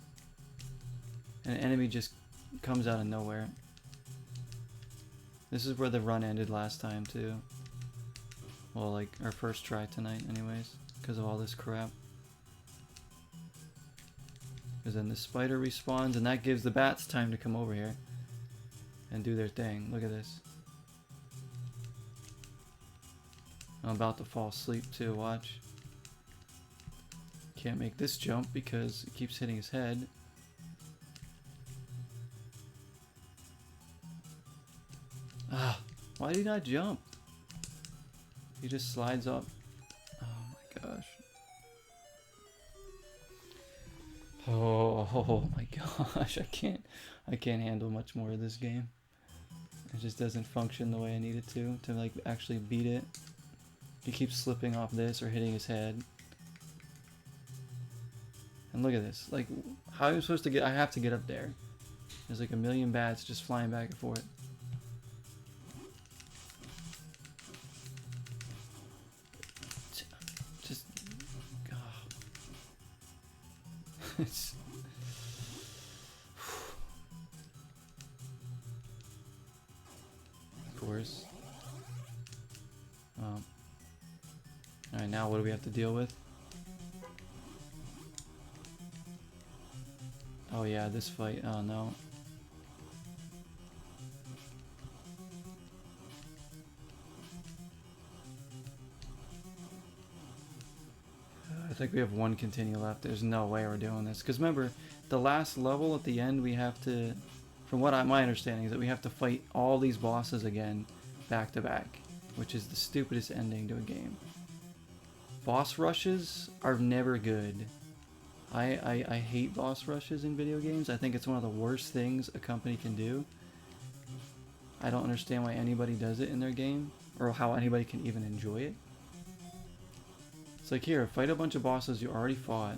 And an enemy just comes out of nowhere. This is where the run ended last time, too. Well, like, our first try tonight, anyways. Because of all this crap. Because then the spider respawns, and that gives the bats time to come over here and do their thing. Look at this. I'm about to fall asleep too, watch. Can't make this jump because it keeps hitting his head. Ah, why did he not jump? He just slides up. Oh my gosh. Oh my gosh, I can't handle much more of this game. It just doesn't function the way I need it to like actually beat it. He keeps slipping off this or hitting his head. And look at this, like, how am I supposed to get, I have to get up there. There's like a million bats just flying back and forth. Just, oh. It's, of course. Alright, now what do we have to deal with? Oh yeah, this fight. Oh no. I think we have one continue left. There's no way we're doing this. Because remember, the last level at the end, we have to, from what my understanding is that we have to fight all these bosses again, back to back, which is the stupidest ending to a game. Boss rushes are never good. I hate boss rushes in video games. I think it's one of the worst things a company can do. I don't understand why anybody does it in their game, or how anybody can even enjoy it. It's like, here, fight a bunch of bosses you already fought,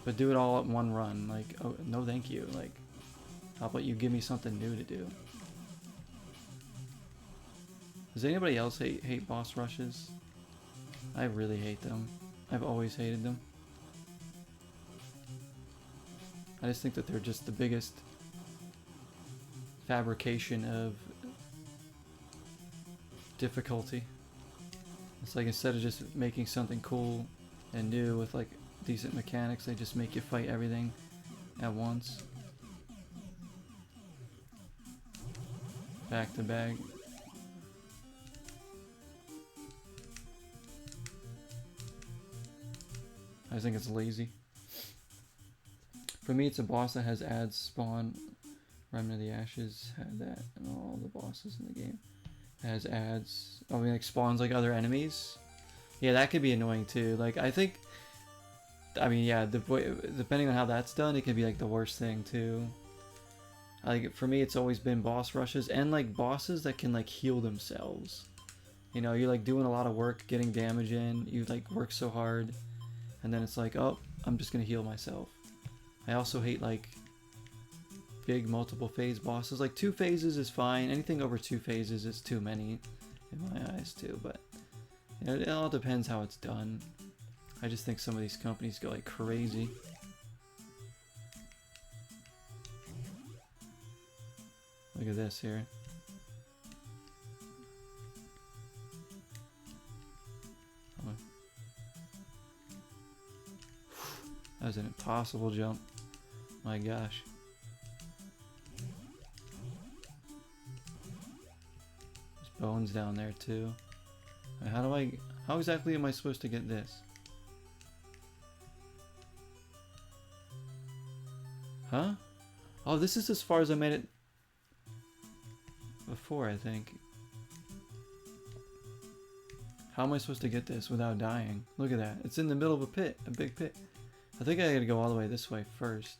but do it all at one run. Like, oh, no thank you. Like, how about you give me something new to do? Does anybody else hate boss rushes? I really hate them. I've always hated them. I just think that they're just the biggest fabrication of difficulty. It's like, instead of just making something cool and new with like decent mechanics, they just make you fight everything at once. Back to back. I think it's lazy. For me, it's a boss that has ads spawn. Remnant of the Ashes had that, and all the bosses in the game. It has ads. I mean, like, spawns like other enemies. Yeah, that could be annoying too. Like, I think, I mean, yeah, depending on how that's done, it could be like the worst thing too. Like, for me, it's always been boss rushes and like bosses that can like heal themselves. You know, you're like doing a lot of work, getting damage in. You like work so hard, and then it's like, oh, I'm just gonna heal myself. I also hate like big multiple phase bosses. Like 2 phases is fine. Anything over 2 phases is too many in my eyes too, but you know, it all depends how it's done. I just think some of these companies go like crazy. Look at this here. That was an impossible jump. My gosh. There's bones down there too. How exactly am I supposed to get this? Huh? Oh, this is as far as I made it before, I think. How am I supposed to get this without dying? Look at that. It's in the middle of a pit, a big pit. I think I gotta go all the way this way first.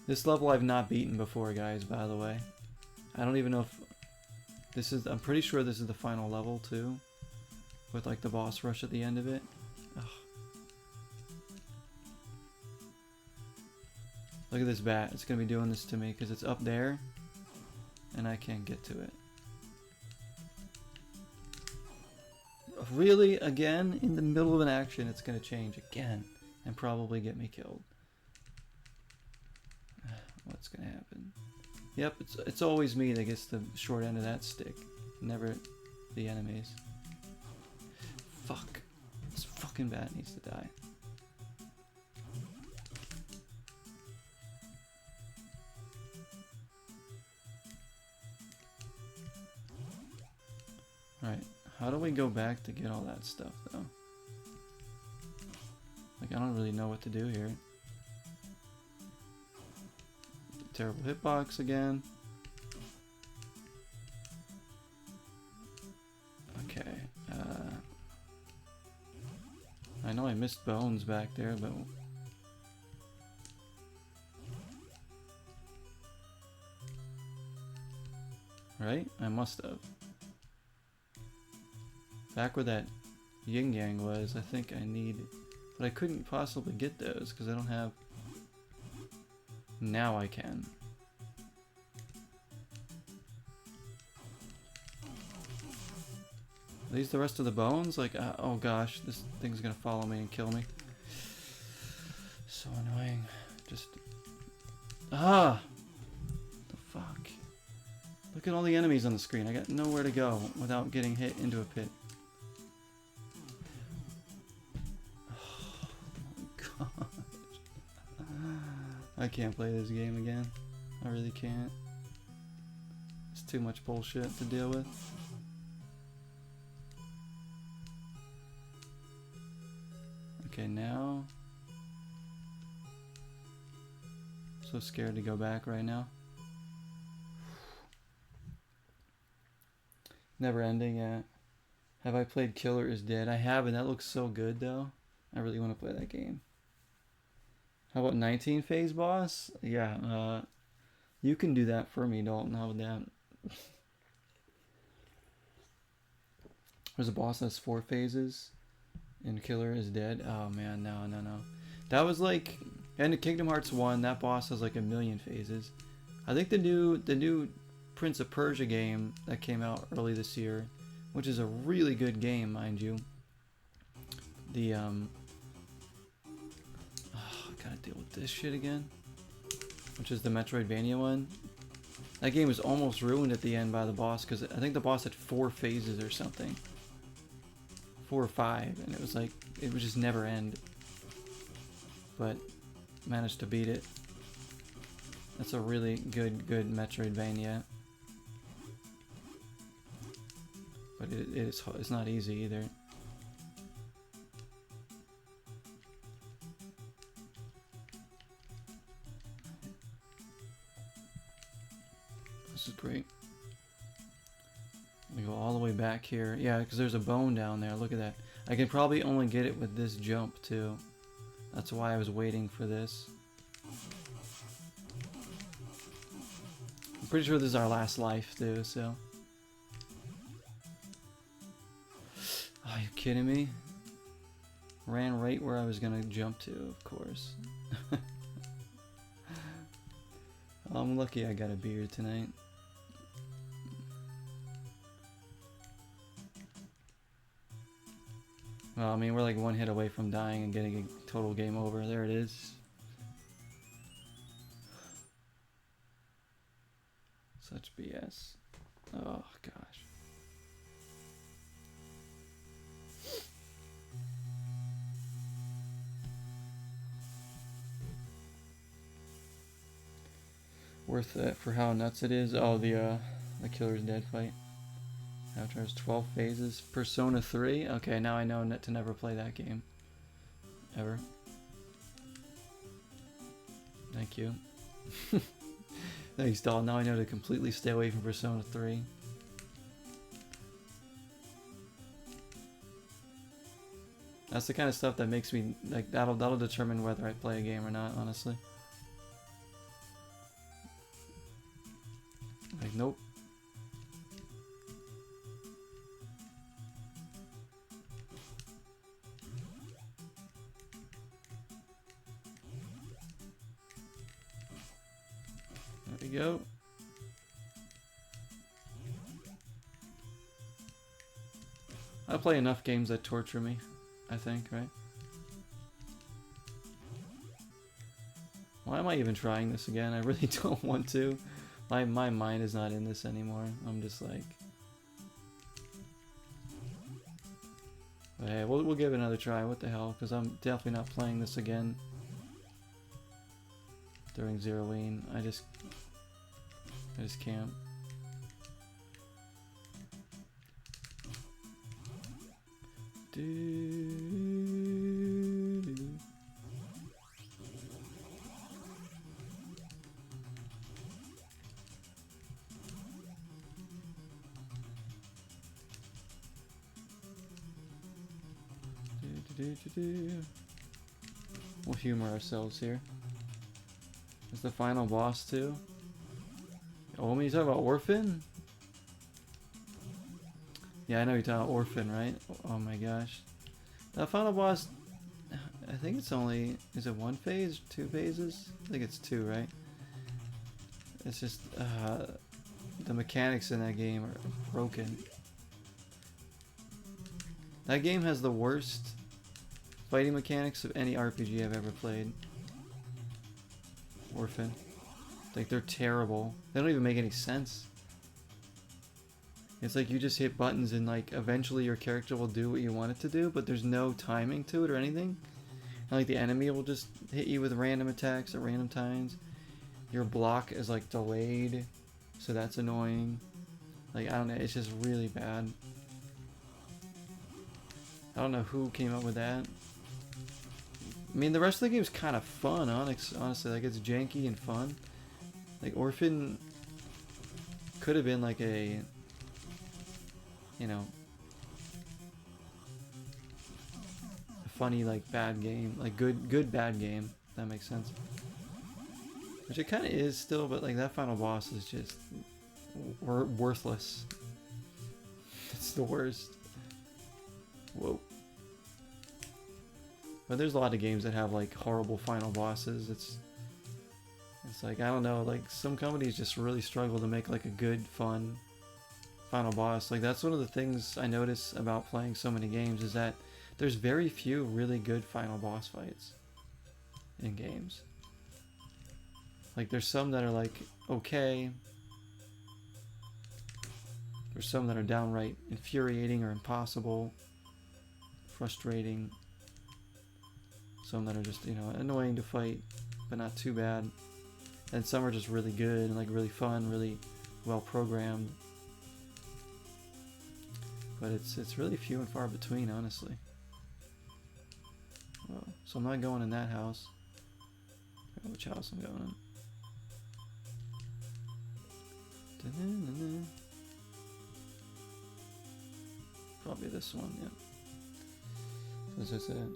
This level I've not beaten before, guys, by the way. I don't even know if this is, I'm pretty sure this is the final level too, with like the boss rush at the end of it. Ugh. Look at this bat. It's gonna be doing this to me because it's up there and I can't get to it. Really? Again? In the middle of an action, it's gonna change again and probably get me killed. What's gonna happen? Yep, it's always me that gets the short end of that stick, never the enemies. Fuck. This fucking bat needs to die. Alright, how do we go back to get all that stuff though? Like, I don't really know what to do here. Terrible hitbox again. Okay, I know I missed bones back there, but... Right? I must have. Back where that yin yang was, I think I need... But I couldn't possibly get those because I don't have... Now I can. Are these the rest of the bones? Like, oh gosh, this thing's gonna follow me and kill me. So annoying. Just... Ah! The fuck? Look at all the enemies on the screen. I got nowhere to go without getting hit into a pit. Oh my gosh. I can't play this game again. I really can't. It's too much bullshit to deal with. Okay, now... So scared to go back right now. Never ending yet. Have I played Killer is Dead? I haven't. That looks so good though. I really want to play that game. How about 19 phase boss? Yeah, you can do that for me, Dalton. How about that? There's a boss that's 4 phases. And Killer is Dead. Oh man, no. That was like, and Kingdom Hearts 1, that boss has like 1,000,000 phases. I think the new Prince of Persia game that came out early this year, which is a really good game, mind you. The I gotta deal with this shit again. Which is the Metroidvania one. That game was almost ruined at the end by the boss because I think the boss had 4 phases or something. 4 or 5, and it was like, it would just never end. But managed to beat it. That's a really good Metroidvania. But it's not easy either. This is great. We go all the way back here. Yeah, because there's a bone down there. Look at that. I can probably only get it with this jump too. That's why I was waiting for this. I'm pretty sure this is our last life too, so. Are you kidding me? Ran right where I was gonna jump to, of course. I'm lucky I got a beer tonight. Well, I mean, we're like 1 hit away from dying and getting a total game over. There it is. Such BS. Oh, gosh. Worth it for how nuts it is. Oh, the Killer's Dead fight. After there's 12 phases. Persona 3? Okay, now I know to never play that game. Ever. Thank you. Thanks, doll. Now I know to completely stay away from Persona 3. That's the kind of stuff that makes me, like, that'll determine whether I play a game or not, honestly. Like, nope. There we go. I play enough games that torture me, I think, right? Why am I even trying this again? I really don't want to. My mind is not in this anymore. I'm just like... But hey, we'll give it another try. What the hell? Because I'm definitely not playing this again during Zeroween. I just can't. We'll humor ourselves here. Is the final boss too? Oh, when you talk about Orphan? Yeah, I know you're talking about Orphan, right? Oh my gosh. That final boss, I think it's only, is it one phase? 2 phases? I think it's 2, right? It's just, the mechanics in that game are broken. That game has the worst fighting mechanics of any RPG I've ever played. Orphan. Like, they're terrible. They don't even make any sense. It's like you just hit buttons and like eventually your character will do what you want it to do, but there's no timing to it or anything. And like the enemy will just hit you with random attacks at random times. Your block is like delayed, so that's annoying. Like, I don't know, it's just really bad. I don't know who came up with that. I mean, the rest of the game is kind of fun, honestly. Like, it's janky and fun. Like, Orphan could have been like a, you know, a funny, like, bad game. Like, good bad game, if that makes sense. Which it kind of is still, but like, that final boss is just worthless. It's the worst. Whoa. But there's a lot of games that have like horrible final bosses. It's like, I don't know, like some companies just really struggle to make like a good, fun final boss. Like, that's one of the things I notice about playing so many games, is that there's very few really good final boss fights in games. Like, there's some that are like okay. There's some that are downright infuriating or impossible, frustrating. Some that are just, you know, annoying to fight, but not too bad. And some are just really good and like really fun, really well programmed. But it's really few and far between, honestly. Whoa. So I'm not going in that house. I forgot which house I'm going in. Probably this one, yeah. As I said,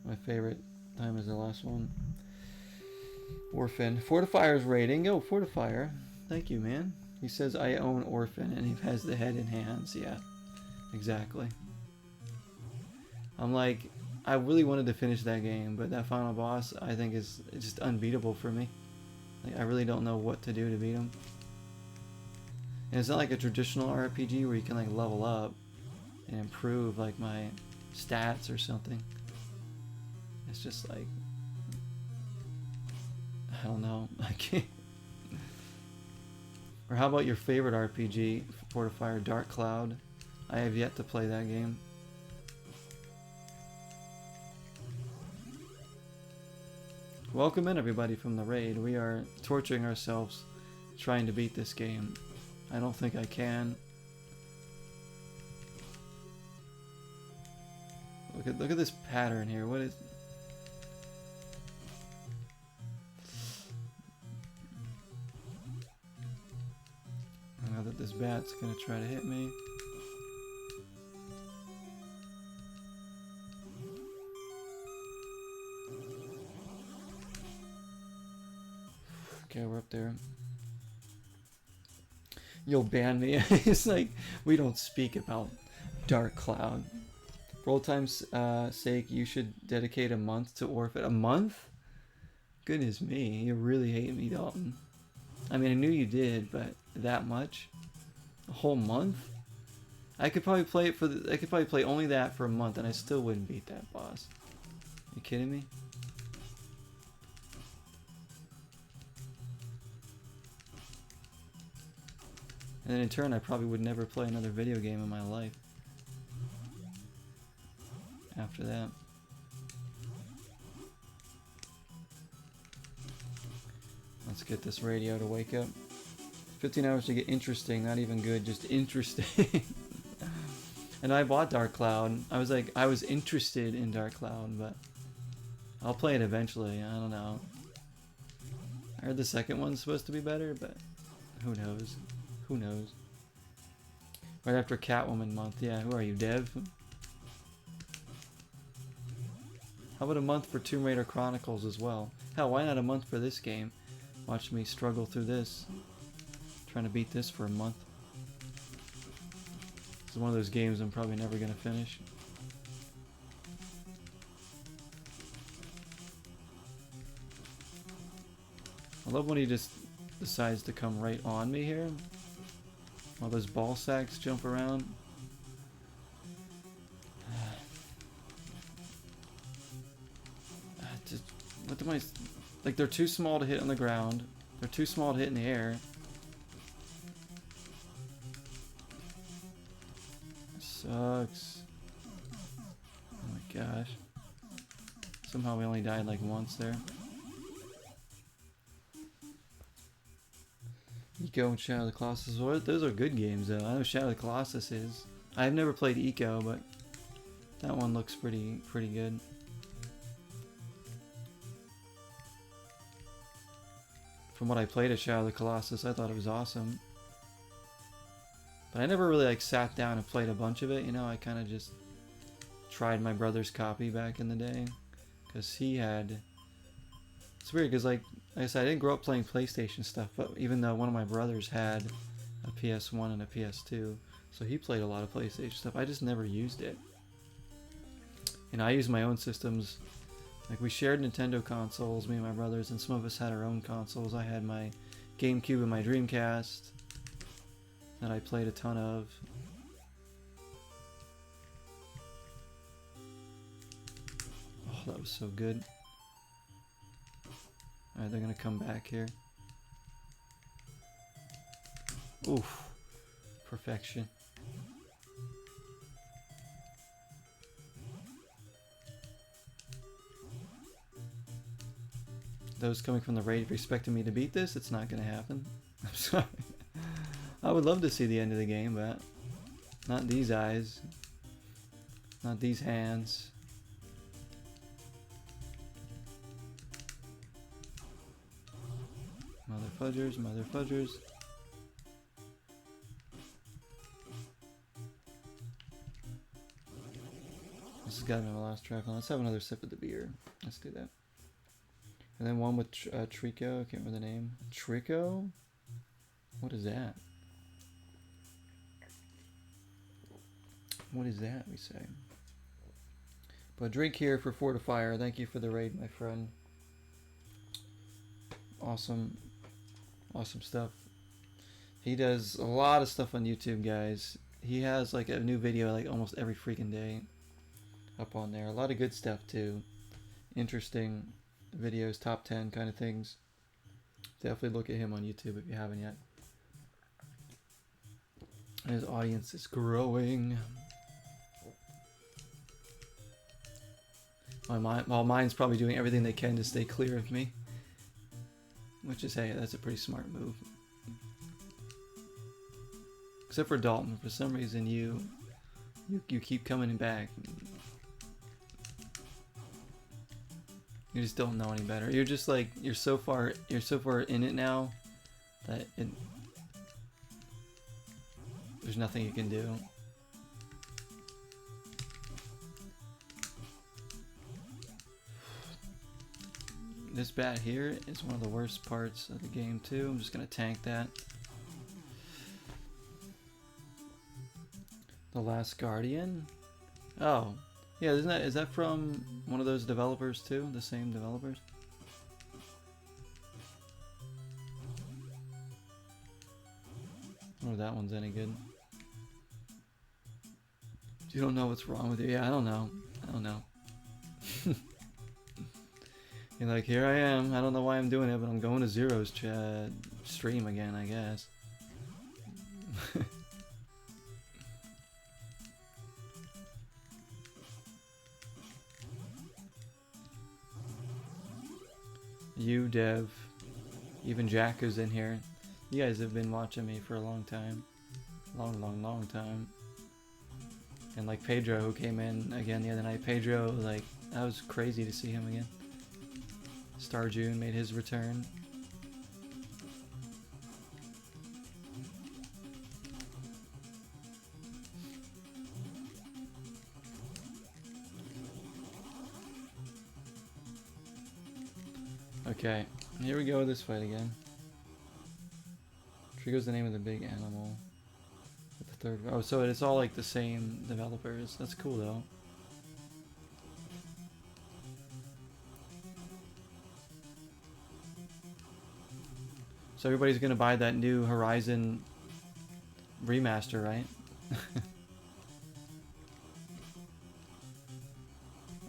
my favorite time is the last one. Orphan. Fortifier's rating. Yo, Fortifier. Thank you, man. He says, I own Orphan, and he has the head in hands. Yeah, exactly. I'm like, I really wanted to finish that game, but that final boss, I think, is just unbeatable for me. Like, I really don't know what to do to beat him. And it's not like a traditional RPG where you can like level up and improve like my stats or something. It's just like, I don't know. I can't. Or how about your favorite RPG, Fortifier, Dark Cloud? I have yet to play that game. Welcome in, everybody, from the raid. We are torturing ourselves trying to beat this game. I don't think I can. Look at this pattern here. What is? I know that this bat's gonna try to hit me. Okay, we're up there. You'll ban me. It's like, we don't speak about Dark Cloud. For old time's sake, you should dedicate a month to Orphan. A month? Goodness me, you really hate me, Dalton. I mean, I knew you did, but that much? A whole month? I could probably play it for I could probably play only that for a month, and I still wouldn't beat that boss. You kidding me? And then in turn, I probably would never play another video game in my life after that. Let's get this radio to wake up. 15 hours to get interesting, not even good, just interesting. And I bought Dark Cloud. I was interested in Dark Cloud, but I'll play it eventually. I don't know. I heard the second one's supposed to be better, but who knows? Who knows? Right after Catwoman month. Yeah, who are you, Dev? How about a month for Tomb Raider Chronicles as well? Hell, why not a month for this game? Watch me struggle through this. Trying to beat this for a month. It's one of those games I'm probably never going to finish. I love when he just decides to come right on me here. While those ball sacks jump around. What am I... Like, they're too small to hit on the ground. They're too small to hit in the air. Sucks. Oh my gosh. Somehow we only died like once there. Eco and Shadow of the Colossus. Those are good games though. I know Shadow of the Colossus is. I've never played Eco, but that one looks pretty good. From what I played at Shadow of the Colossus, I thought it was awesome. But I never really like sat down and played a bunch of it, you know, I kind of just tried my brother's copy back in the day. Because he had... It's weird because like I said, I didn't grow up playing PlayStation stuff, but even though one of my brothers had a PS1 and a PS2, so he played a lot of PlayStation stuff, I just never used it. And I used my own systems. Like we shared Nintendo consoles, me and my brothers, and some of us had our own consoles. I had my GameCube and my Dreamcast that I played a ton of. Oh, that was so good. Alright, they're gonna come back here. Oof. Perfection. Those coming from the raid, if you're expecting me to beat this, it's not gonna happen. I'm sorry. I would love to see the end of the game, but not these eyes. Not these hands. Mother fudgers, mother fudgers. This has got to be my last triathlon. Let's have another sip of the beer. Let's do that. And then one with Trico. I can't remember the name. Trico? What is that? What is that, we say? But drink here for Fortifier. Thank you for the raid, my friend. Awesome. Awesome stuff. He does a lot of stuff on YouTube, guys. He has like a new video like almost every freaking day up on there. A lot of good stuff too. Interesting videos, top 10 kind of things. Definitely look at him on YouTube if you haven't yet. His audience is growing. While mine's probably doing everything they can to stay clear of me. Which is, hey, that's a pretty smart move. Except for Dalton, for some reason you keep coming back. You just don't know any better. You're just like you're so far in it now that there's nothing you can do. This bat here is one of the worst parts of the game too. I'm just gonna tank that. The Last Guardian? Oh. Yeah, is that from one of those developers too? The same developers? I wonder if that one's any good. You don't know what's wrong with you? Yeah, I don't know. I don't know. You're like, here I am. I don't know why I'm doing it, but I'm going to Zero's stream again, I guess. You, Dev, even Jack is in here. You guys have been watching me for a long time. Long time. And like Pedro, who came in again the other night. Pedro, like, that was crazy to see him again. Star June made his return. Okay, here we go with this fight again. Trigo's the name of the big animal. The third. Oh, so it's all like the same developers. That's cool though. So everybody's gonna buy that new Horizon remaster, right?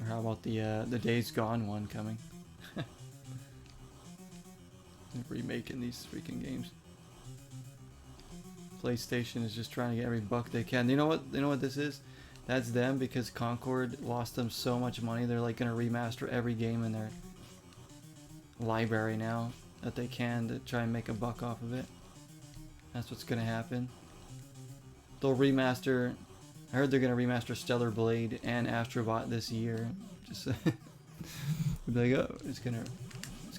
Or how about the Days Gone one coming? Remaking these freaking games. PlayStation is just trying to get every buck they can. You know what? You know what this is? That's them because Concord lost them so much money. They're like gonna remaster every game in their library now that they can to try and make a buck off of it. That's what's gonna happen. They'll remaster. I heard they're gonna remaster Stellar Blade and Astrobot this year. Just be like, oh, it's gonna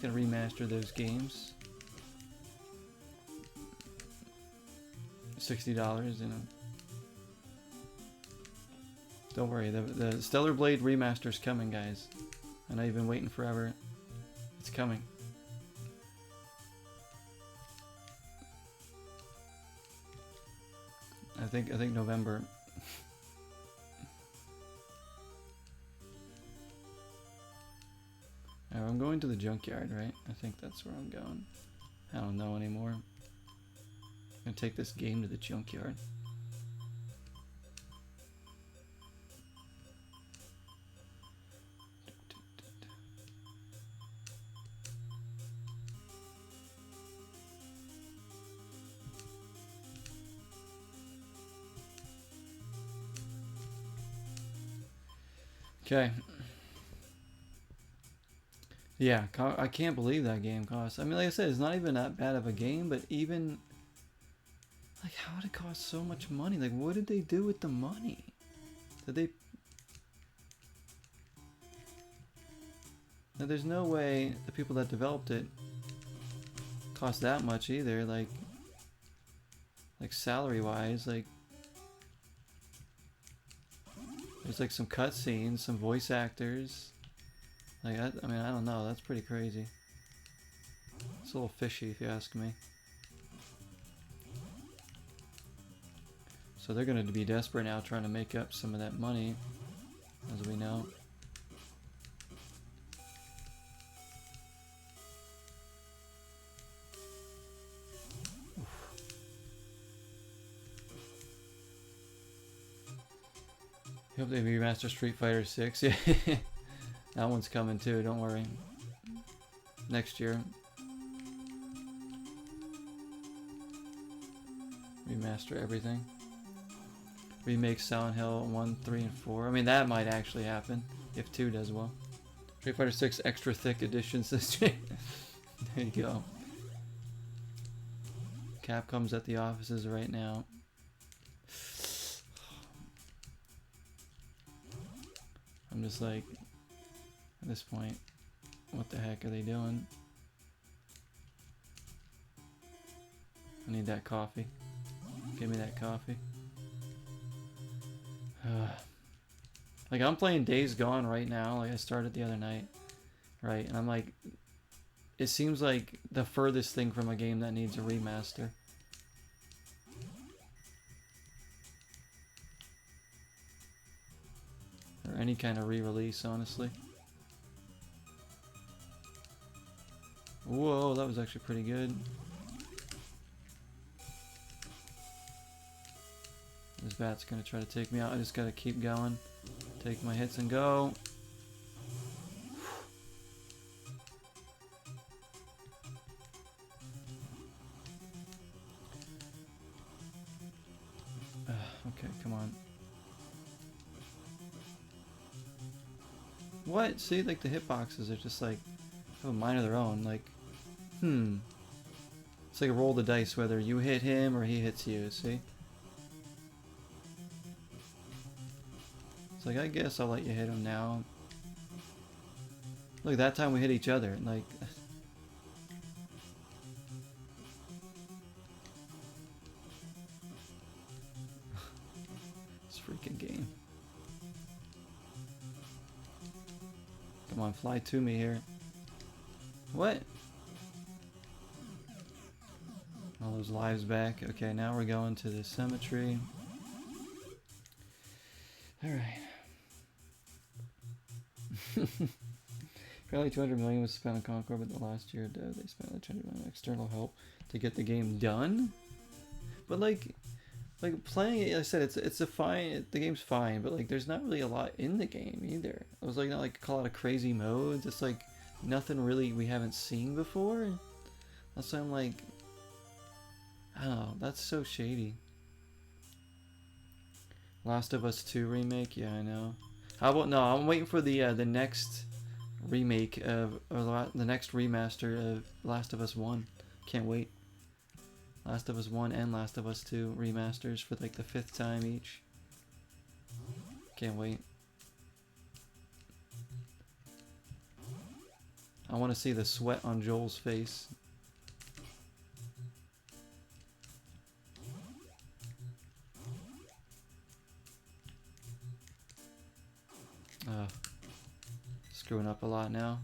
remaster those games. $60, you know. Don't worry, the Stellar Blade remaster's coming, guys. I know you've been waiting forever. It's coming. I think November. Alright, I'm going to the junkyard, right? I think that's where I'm going. I don't know anymore. I'm gonna take this game to the junkyard. Okay. Yeah, I can't believe that game cost. I mean, like I said, it's not even that bad of a game, but even like, how did it cost so much money? Like, what did they do with the money? Did they? Now, there's no way the people that developed it cost that much either. Like salary-wise, like there's like some cutscenes, some voice actors. Like, I mean, I don't know. That's pretty crazy. It's a little fishy, if you ask me. So they're going to be desperate now, trying to make up some of that money, as we know. I hope they remaster Street Fighter 6. Yeah. That one's coming too, don't worry. Next year. Remaster everything. Remake Silent Hill 1, 3, and 4. I mean, that might actually happen if 2 does well. Street Fighter 6 extra thick editions this year. There you go. Capcom's at the offices right now. I'm just like, at this point, what the heck are they doing? I need that coffee. Give me that coffee. Like, I'm playing Days Gone right now. Like, I started the other night. Right, and I'm like, it seems like the furthest thing from a game that needs a remaster. Or any kind of re-release, honestly. Whoa, that was actually pretty good. This bat's gonna try to take me out. I just gotta keep going. Take my hits and go. Okay, come on. What? See, like the hitboxes are just like have a mind of their own. Like, it's like a roll the dice whether you hit him or he hits you. See? It's like, I guess I'll let you hit him now. Look, that time we hit each other. Like, this freaking game. Come on, fly to me here. What? All those lives back. Okay, now we're going to the cemetery. Alright. Apparently 200 million was spent on Concord, but the last year they spent like 200 million on external help to get the game done. But like playing it, like I said, it's a fine. The game's fine, but like there's not really a lot in the game either. It was like not like a lot of crazy modes. It's like nothing really we haven't seen before. That's why I'm like, I don't know. That's so shady. Last of Us 2 remake, yeah, I know. How about no? I'm waiting for the next remake of or the next remaster of Last of Us 1. Can't wait. Last of Us 1 and Last of Us 2 remasters for like the 5th time each. Can't wait. I want to see the sweat on Joel's face. Screwing up a lot now.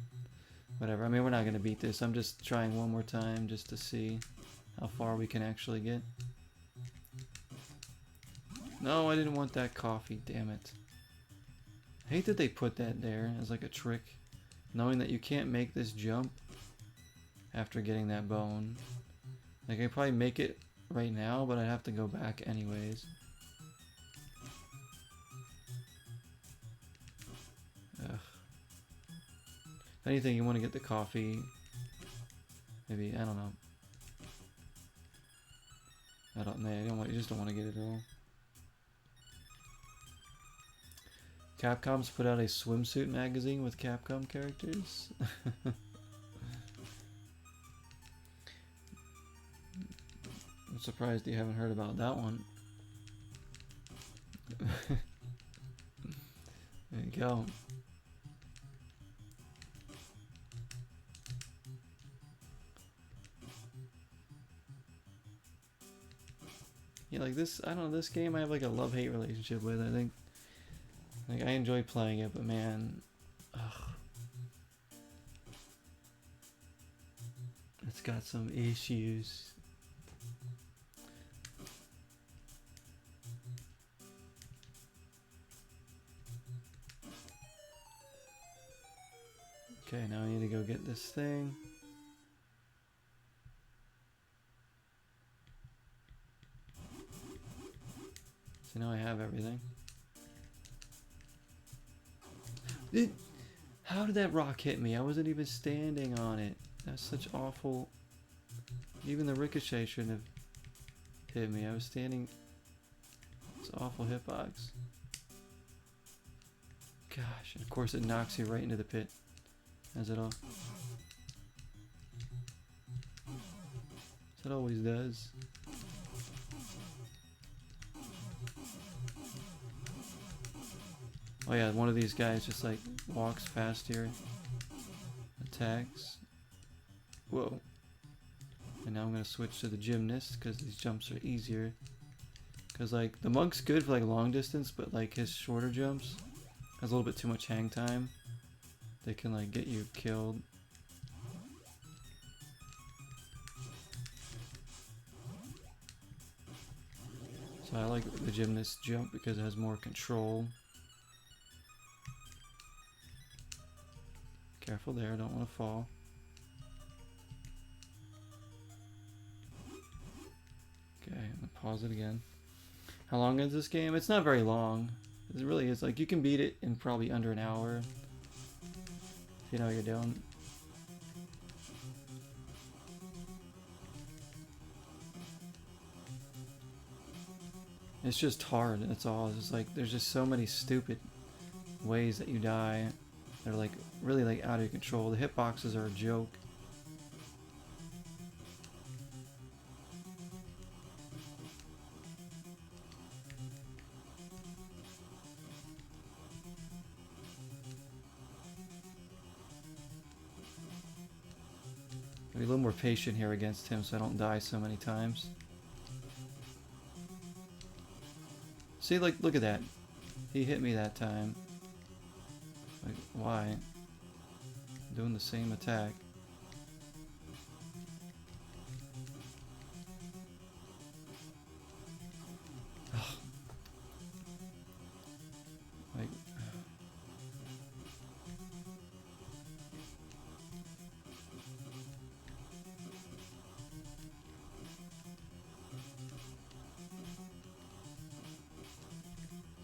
Whatever. I mean, we're not going to beat this. I'm just trying one more time just to see how far we can actually get. No, I didn't want that coffee. Damn it. I hate that they put that there as like a trick. Knowing that you can't make this jump after getting that bone. Like, I could probably make it right now, but I'd have to go back anyways. Ugh. If anything, you want to get the coffee. Maybe, I don't know. I don't know. You just don't want to get it at all. Capcom's put out a swimsuit magazine with Capcom characters. I'm surprised you haven't heard about that one. There you go. Yeah, like this, I don't know, this game I have like a love-hate relationship with. I think, like, I enjoy playing it, but man, ugh. It's got some issues. Okay, now I need to go get this thing. So now I have everything. How did that rock hit me? I wasn't even standing on it. That's such awful... Even the ricochet shouldn't have hit me. I was standing... It's awful hitbox. Gosh, and of course it knocks you right into the pit. As it all... As it always does. Oh yeah, one of these guys just like walks past here, attacks. Whoa. And now I'm gonna switch to the gymnast because these jumps are easier. Because like the monk's good for like long distance, but like his shorter jumps has a little bit too much hang time. They can like get you killed. So I like the gymnast jump because it has more control. Careful there, I don't want to fall. Okay, I'm gonna pause it again. How long is this game? It's not very long. It really is. Like, you can beat it in probably under an hour. If you know what you're doing. It's just hard, that's all. It's just like, there's just so many stupid ways that you die. They're like really like out of your control. The hitboxes are a joke. Be a little more patient here against him so I don't die so many times. See, like, look at that. He hit me that time. Like, why? I'm doing the same attack. Ugh. Like...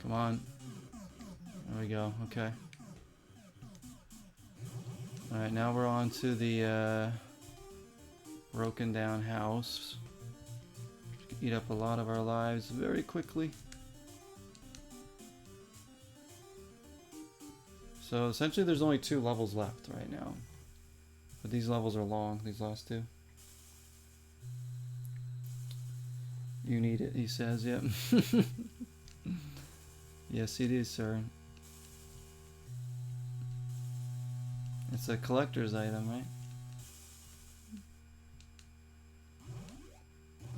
Come on. There we go. Okay. Alright, now we're on to the broken down house. Eat up a lot of our lives very quickly. So essentially there's only 2 levels left right now. But these levels are long, these last 2. You need it, he says, yep. Yes, it is, sir. It's a collector's item, right?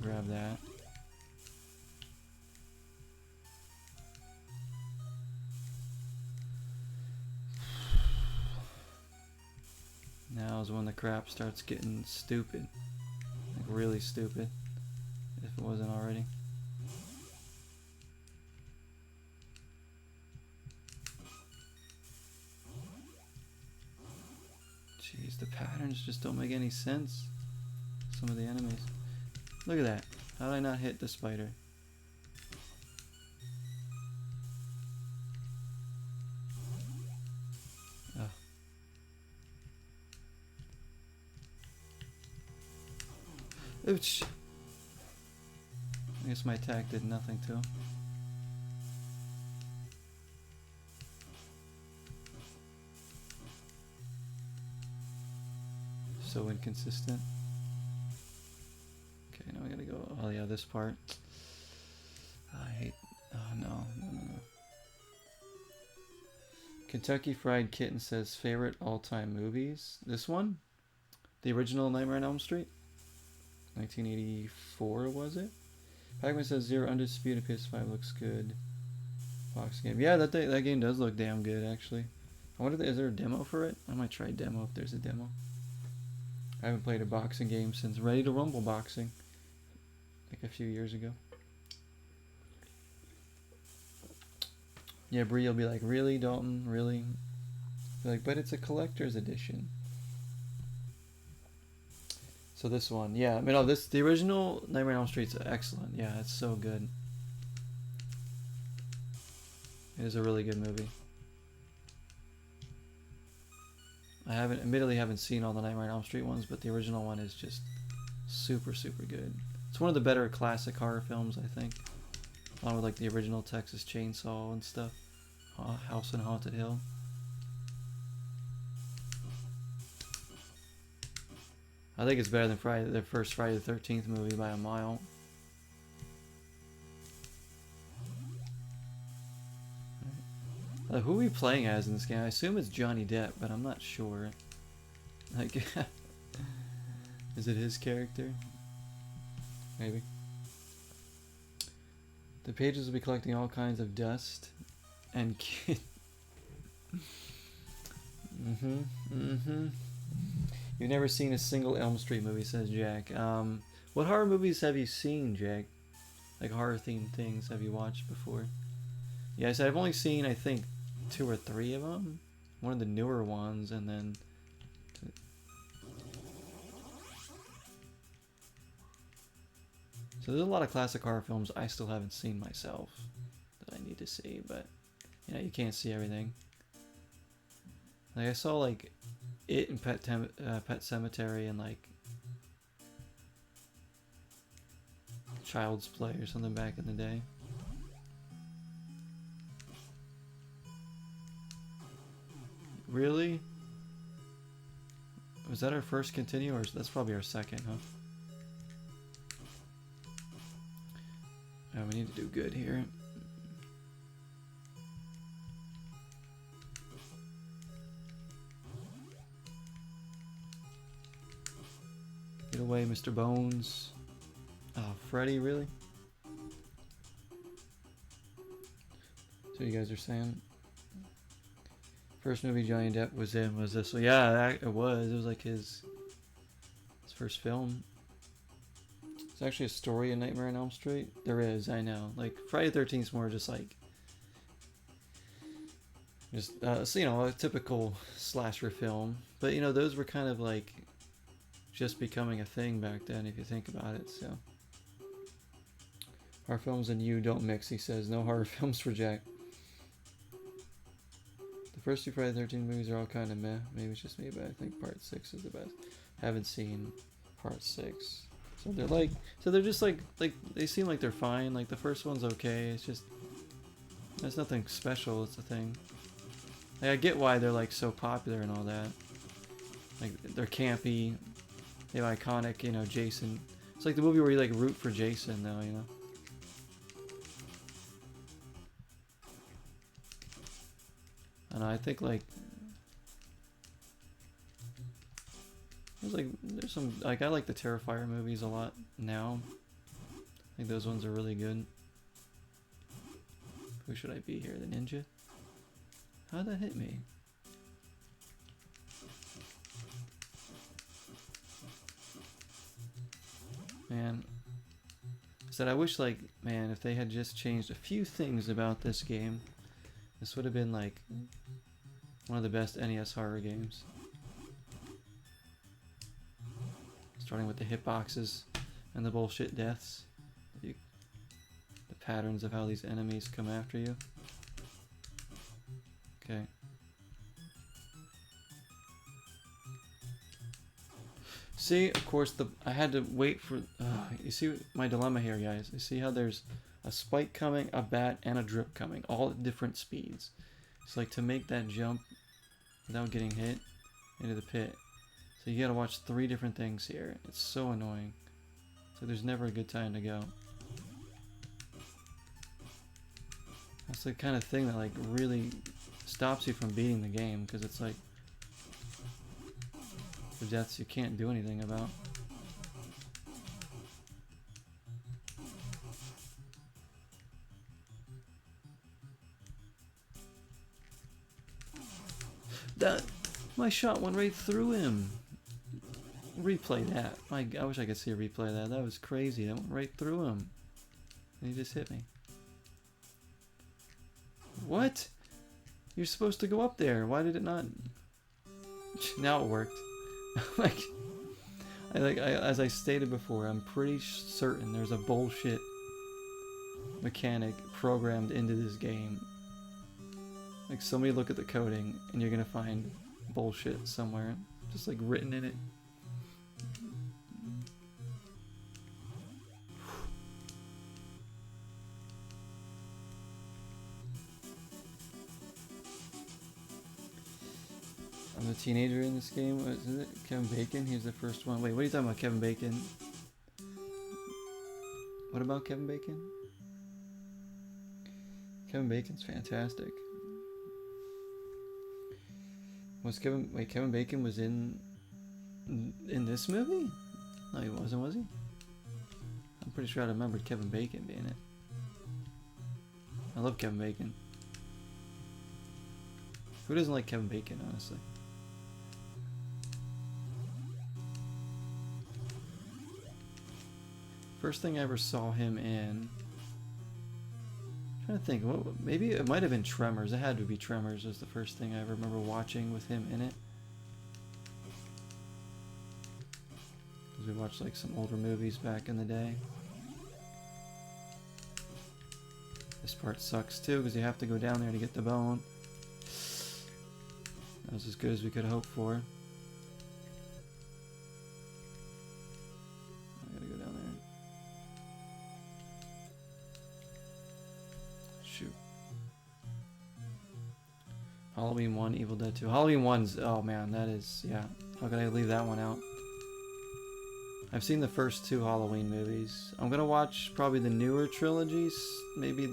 Grab that. Now is when the crap starts getting stupid. Like really stupid. If it wasn't already. Jeez, the patterns just don't make any sense. Some of the enemies. Look at that. How did I not hit the spider? Oh. Ouch. I guess my attack did nothing to him. So inconsistent. Okay, now we gotta go. Oh yeah, this part. I hate. Oh no. Kentucky Fried Kitten says favorite all-time movies. This one, the original Nightmare on Elm Street, 1984 was it? Pac-Man says Zero Undisputed PS5 looks good. Box game. Yeah, that game does look damn good actually. I wonder is there a demo for it? I might try demo if there's a demo. I haven't played a boxing game since Ready to Rumble boxing, like a few years ago. Yeah, Bree will be like, really, Dalton? Really? Be like, but it's a collector's edition. So this one, yeah, I mean, the original Nightmare on Elm Street's excellent. Yeah, it's so good. It is a really good movie. I admittedly haven't seen all the Nightmare on Elm Street ones, but the original one is just super, super good. It's one of the better classic horror films, I think. Along with like the original Texas Chainsaw and stuff. House on Haunted Hill. I think it's better than the first Friday the 13th movie by a mile. Who are we playing as in this game? I assume it's Johnny Depp, but I'm not sure. Like, is it his character? Maybe. The pages will be collecting all kinds of dust and You've never seen a single Elm Street movie, says Jack. What horror movies have you seen, Jack? Like horror themed things have you watched before? Yeah, I said I've only seen, I think, 2 or 3 of them. One of the newer ones, and then... So there's a lot of classic horror films I still haven't seen myself that I need to see, but, you know, you can't see everything. Like, I saw, like, It and Pet Sematary and, like, Child's Play or something back in the day. Really? Was that our first continue, or that's probably our second, huh? We need to do good here. away, Mr. Bones. Oh, Freddy, really? So you guys are saying? First movie Johnny Depp was in was this one. Yeah, it was. It was like his first film. It's actually a story in Nightmare on Elm Street. There is, I know. Like, Friday the 13th is more just like... so, you know, a typical slasher film. But, you know, those were kind of like... just becoming a thing back then, if you think about it, so... Horror films and you don't mix, he says. No horror films for Jack. The first two Friday the 13th movies are all kind of meh. Maybe it's just me, but I think part 6 is the best. Haven't seen part 6. So they're like... So they're just like... They seem like they're fine. Like, the first one's okay. It's just... There's nothing special, it's the thing. Like, I get why they're, like, so popular and all that. Like, they're campy. They have iconic, you know, Jason. It's like the movie where you, like, root for Jason, though, you know? I don't know, I think, like... There's some... Like, I like the Terrifier movies a lot now. I think those ones are really good. Who should I be here? The ninja? How'd that hit me? Man. I wish, like, man, if they had just changed a few things about this game, this would have been, like, one of the best NES horror games. Starting with the hitboxes and the bullshit deaths. The patterns of how these enemies come after you. Okay. See, of course, I had to wait for... you see my dilemma here, guys. You see how there's a spike coming, a bat, and a drip coming, all at different speeds. It's like to make that jump without getting hit into the pit. So you gotta watch 3 different things here. It's so annoying. So there's never a good time to go. That's the kind of thing that, like, really stops you from beating the game, because it's like the deaths you can't do anything about. My shot went right through him. Replay that. I wish I could see a replay of that. That was crazy. That went right through him. And he just hit me. What? You're supposed to go up there. Why did it not? Now it worked. As I stated before, I'm pretty certain there's a bullshit mechanic programmed into this game. Like, somebody look at the coding and you're gonna find bullshit somewhere, just like written in it. I'm a teenager in this game. Is it Kevin Bacon? He's the first one. Wait, what are you talking about, Kevin Bacon? What about Kevin Bacon? Kevin Bacon's fantastic. Was Kevin Bacon was in this movie? No, he wasn't, was he? I'm pretty sure I remembered Kevin Bacon being it. I love Kevin Bacon. Who doesn't like Kevin Bacon, honestly? First thing I ever saw him in... I'm trying to think, maybe it might have been Tremors. It had to be Tremors was the first thing I ever remember watching with him in it. Because we watched like some older movies back in the day. This part sucks too, because you have to go down there to get the bone. That was as good as we could hope for. I gotta go down there. Shoot. Halloween 1, Evil Dead 2. Halloween 1's, oh man, that is, yeah. How could I leave that one out? I've seen the first 2 Halloween movies. I'm gonna watch probably the newer trilogies, maybe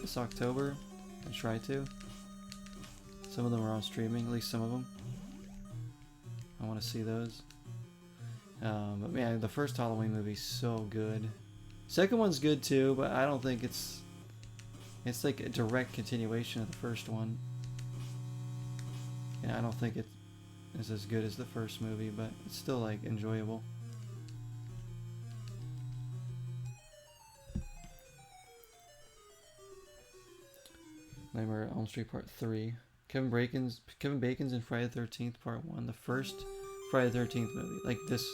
this October. I try to. Some of them are on streaming, at least some of them. I want to see those. But man, the first Halloween movie's so good. Second one's good too, but I don't think it's like a direct continuation of the first one. Yeah, I don't think it is as good as the first movie, but it's still like enjoyable. Nightmare on Elm Street Part 3. Kevin Bacon's in Friday the 13th Part 1. The first Friday the 13th movie. Like this.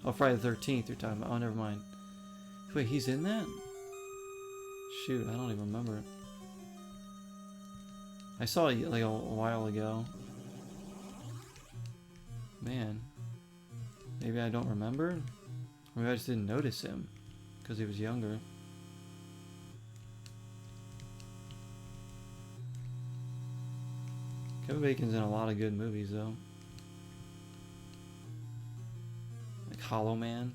Oh, Friday the 13th you're talking about. Oh, never mind. Wait, he's in that? Shoot, I don't even remember it. I saw it like a while ago. Man. Maybe I don't remember? Maybe I just didn't notice him. Because he was younger. Kevin Bacon's in a lot of good movies, though. Like Hollow Man.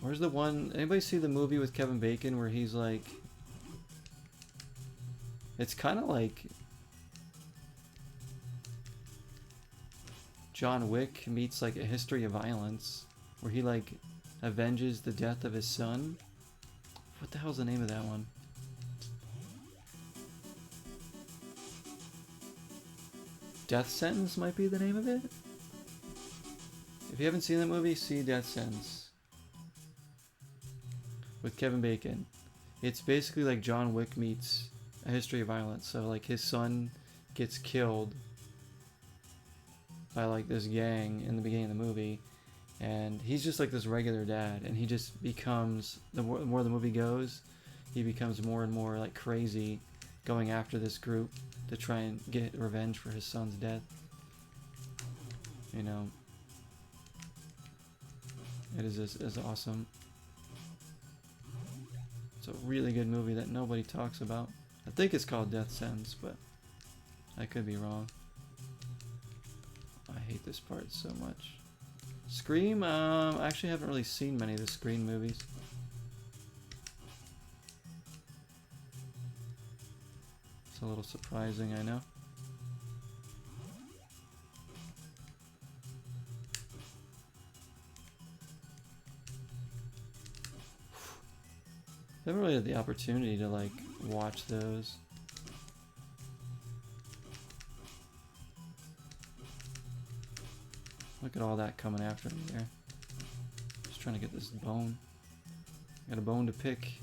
Where's the one... Anybody see the movie with Kevin Bacon where he's like... It's kind of like... John Wick meets like A History of Violence. Where he like avenges the death of his son. What the hell's the name of that one? Death Sentence might be the name of it? If you haven't seen that movie, see Death Sentence. With Kevin Bacon. It's basically like John Wick meets A History of Violence. So like his son gets killed by like this gang in the beginning of the movie. And he's just like this regular dad. And he just becomes, the more the movie goes, he becomes more and more like crazy going after this group to try and get revenge for his son's death. You know, it is awesome. It's a really good movie that nobody talks about. I think it's called Death Sentence, but I could be wrong. I hate this part so much. Scream, I actually haven't really seen many of the Scream movies. It's a little surprising, I know. I haven't really had the opportunity to like watch those. Look at all that coming after me there. Just trying to get this bone. Got a bone to pick.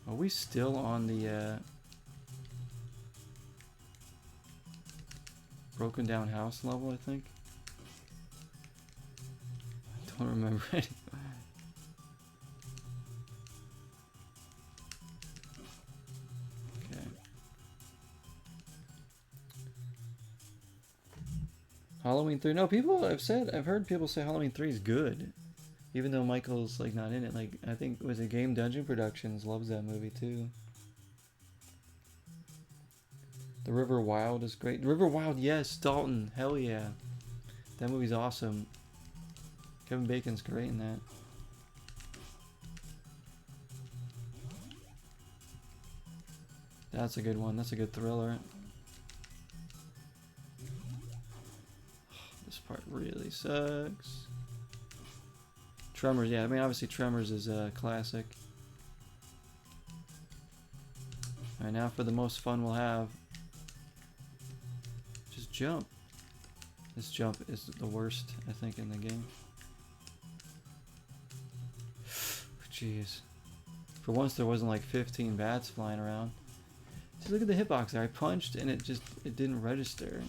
Are we still on the broken down house level, I think? I don't remember anymore. Okay. Halloween 3. No, I've heard people say Halloween 3 is good. Even though Michael's like not in it. Like, I think, was it Game Dungeon Productions loves that movie too. The River Wild is great. River Wild, yes, Dalton, hell yeah. That movie's awesome. Kevin Bacon's great in that. That's a good one. That's a good thriller. This part really sucks. Tremors, yeah, I mean obviously Tremors is a classic. Alright, now for the most fun we'll have. Just jump. This jump is the worst, I think, in the game. Jeez. For once there wasn't like 15 bats flying around. See, look at the hitbox there. I punched and it didn't register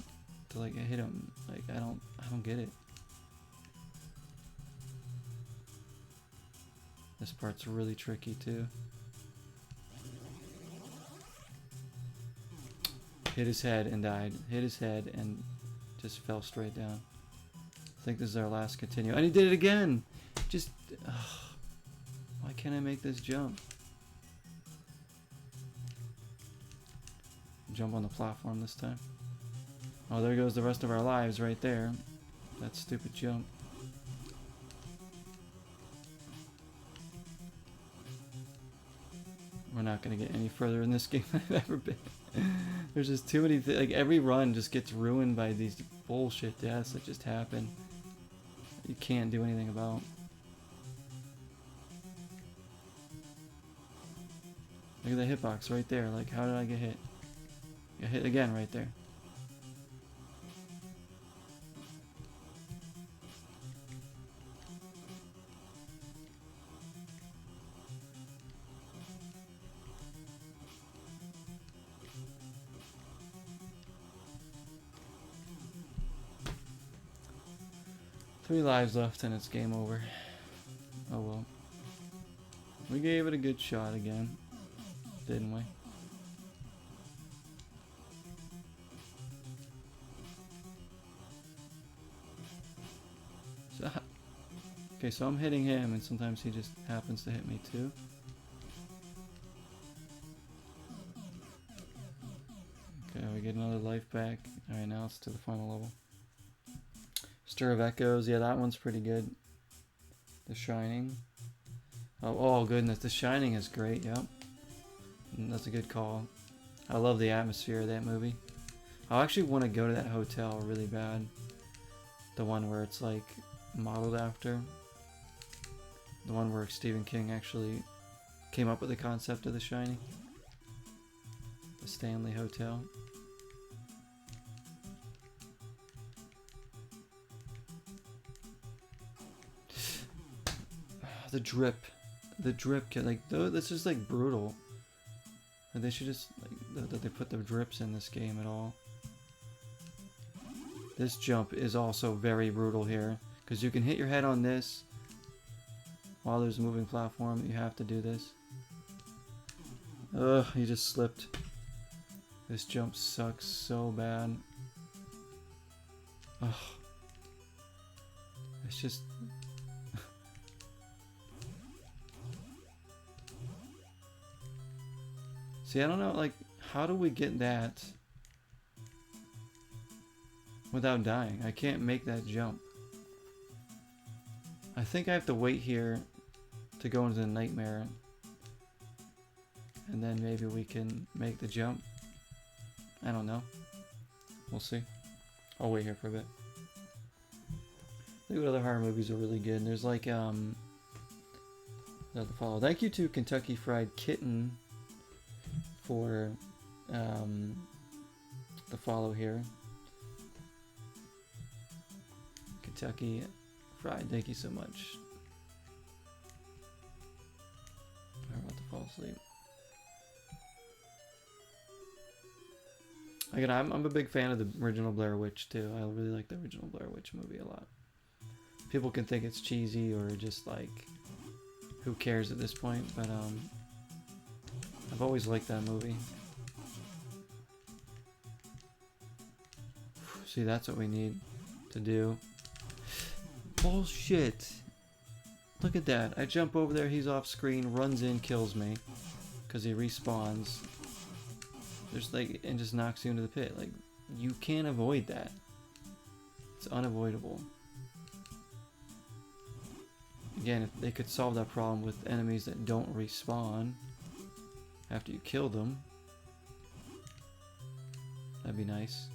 to like hit him. Like I don't get it. This part's really tricky too. Hit his head and died. Hit his head and just fell straight down. I think this is our last continue. And he did it again! Just... why can't I make this jump? Jump on the platform this time. Oh, there goes the rest of our lives right there. That stupid jump. We're not going to get any further in this game than I've ever been. There's just too many things. Like, every run just gets ruined by these bullshit deaths that just happen. You can't do anything about. Look at the hitbox right there. Like, how did I get hit? Got hit again right there. Three lives left and it's game over. Oh well. We gave it a good shot again, didn't we? So, okay, so I'm hitting him and sometimes he just happens to hit me too. Okay, we get another life back. Alright, now it's to the final level. Stir of Echoes, yeah, that one's pretty good. The Shining. Oh goodness, The Shining is great, yep. That's a good call. I love the atmosphere of that movie. I actually want to go to that hotel really bad. The one where it's like modeled after. The one where Stephen King actually came up with the concept of The Shining. The Stanley Hotel. The drip, like that's just like brutal. They should just like that they put the drips in this game at all. This jump is also very brutal here because you can hit your head on this while there's a moving platform. You have to do this. Ugh, you just slipped. This jump sucks so bad. Ugh, it's just. See, I don't know, like, how do we get that without dying? I can't make that jump. I think I have to wait here to go into the nightmare. And then maybe we can make the jump. I don't know. We'll see. I'll wait here for a bit. Look what other horror movies are really good. There's like, the follow. Thank you to Kentucky Fried Kitten for the follow here. Kentucky Fried, thank you so much. I'm about to fall asleep. Again, I'm a big fan of the original Blair Witch too. I really like the original Blair Witch movie a lot. People can think it's cheesy or just like, who cares at this point, but I've always liked that movie. See, that's what we need to do. Bullshit! Look at that. I jump over there, he's off screen, runs in, kills me. Because he respawns. There's like, and just knocks you into the pit. Like, you can't avoid that. It's unavoidable. Again, if they could solve that problem with enemies that don't respawn after you kill them, that'd be nice.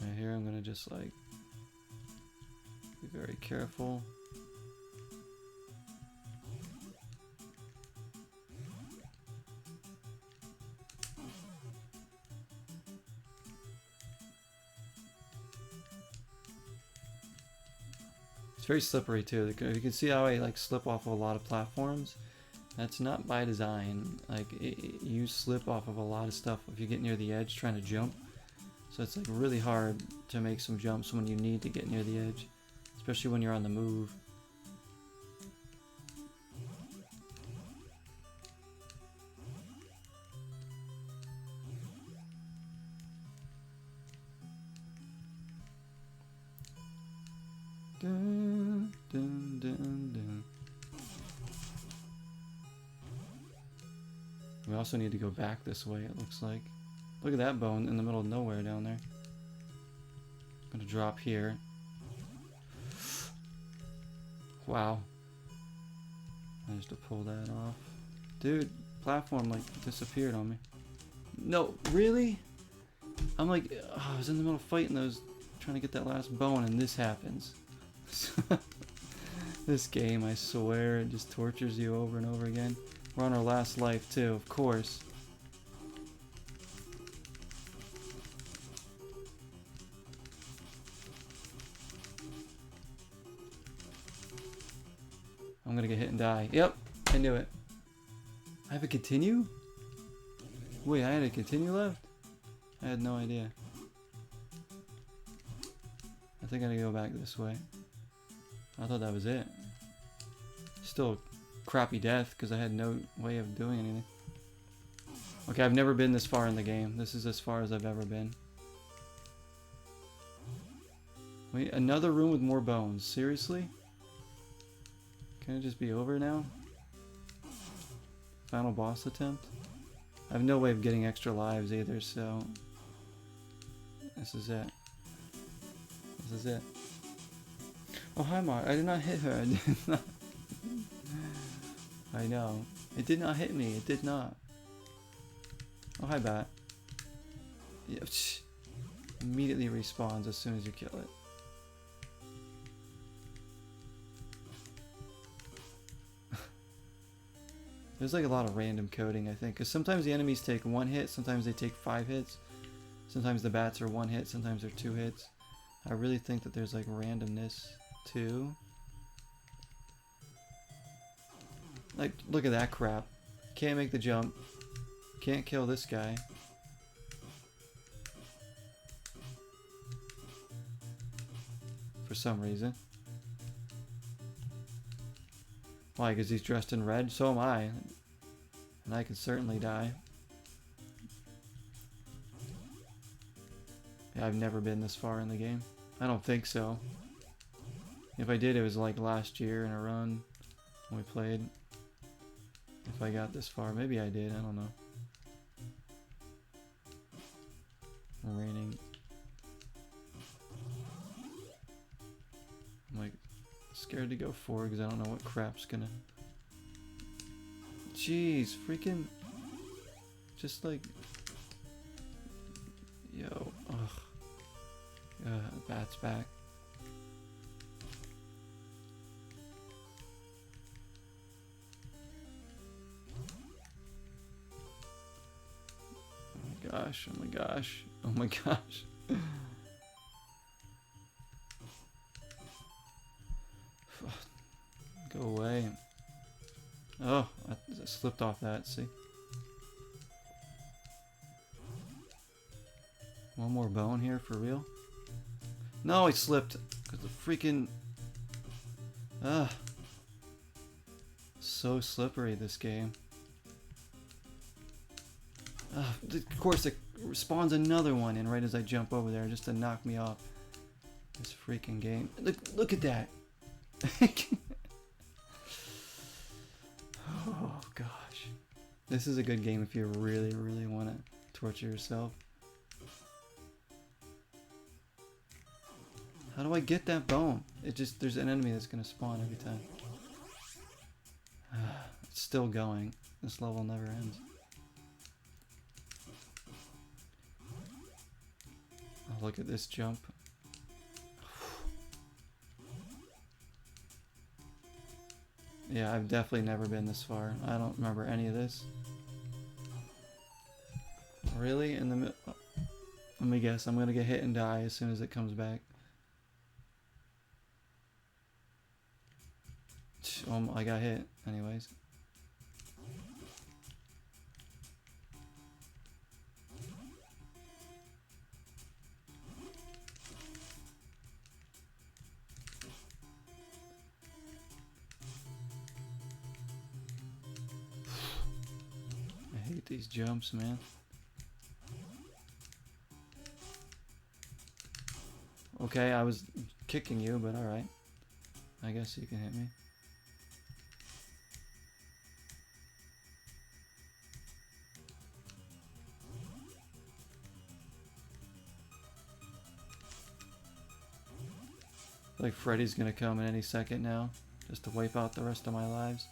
Right here, I'm gonna just like be very careful. It's very slippery too. You can see how I like slip off of a lot of platforms. That's not by design. Like you slip off of a lot of stuff if you get near the edge trying to jump. So it's like really hard to make some jumps when you need to get near the edge, especially when you're on the move. Dun, dun, dun, dun. We also need to go back this way, it looks like. Look at that bone in the middle of nowhere down there. I'm gonna drop here. Wow. Managed to pull that off. Dude, platform like disappeared on me. No, really? I'm like, oh, I was in the middle of fighting those, trying to get that last bone, and this happens. This game, I swear, it just tortures you over and over again. We're on our last life too, of course. I'm gonna get hit and die. Yep, I knew it. I have a continue? Wait, I had a continue left? I had no idea. I think I gotta go back this way. I thought that was it. Still a crappy death because I had no way of doing anything. Okay, I've never been this far in the game. This is as far as I've ever been. Wait, another room with more bones. Seriously? Can it just be over now? Final boss attempt? I have no way of getting extra lives either, so... This is it. This is it. Oh, hi, Mark. I did not hit her. I did not. I know. It did not hit me. It did not. Oh, hi, Bat. Yeah, immediately respawns as soon as you kill it. There's like a lot of random coding, I think, because sometimes the enemies take 1 hit, sometimes they take 5 hits, sometimes the bats are 1 hit, sometimes they're 2 hits. I really think that there's like randomness too. Like, look at that crap. Can't make the jump. Can't kill this guy. For some reason. Why? Because he's dressed in red? So am I. And I can certainly die. Yeah, I've never been this far in the game. I don't think so. If I did, it was like last year in a run when we played. If I got this far. Maybe I did, I don't know. Raining. I'm like scared to go forward because I don't know what crap's gonna... Jeez, freaking... Just like... Yo, ugh. Bat's back. Oh my gosh, oh my gosh, oh my gosh. Go away. Oh, I slipped off that, see? One more bone here, for real? No, I slipped. Because the freaking... Ugh. So slippery, this game. Of course, it spawns another one in right as I jump over there just to knock me off. This freaking game. Look at that. Oh, gosh. This is a good game if you really, really want to torture yourself. How do I get that bone? It just, there's an enemy that's going to spawn every time. It's still going. This level never ends. Oh, look at this jump. Yeah, I've definitely never been this far. I don't remember any of this. Really? In the middle? Let me guess. I'm going to get hit and die as soon as it comes back. I got hit, anyways. I hate these jumps, man. Okay, I was kicking you, but alright. I guess you can hit me. Like Freddy's gonna come in any second now. just to wipe out the rest of my lives.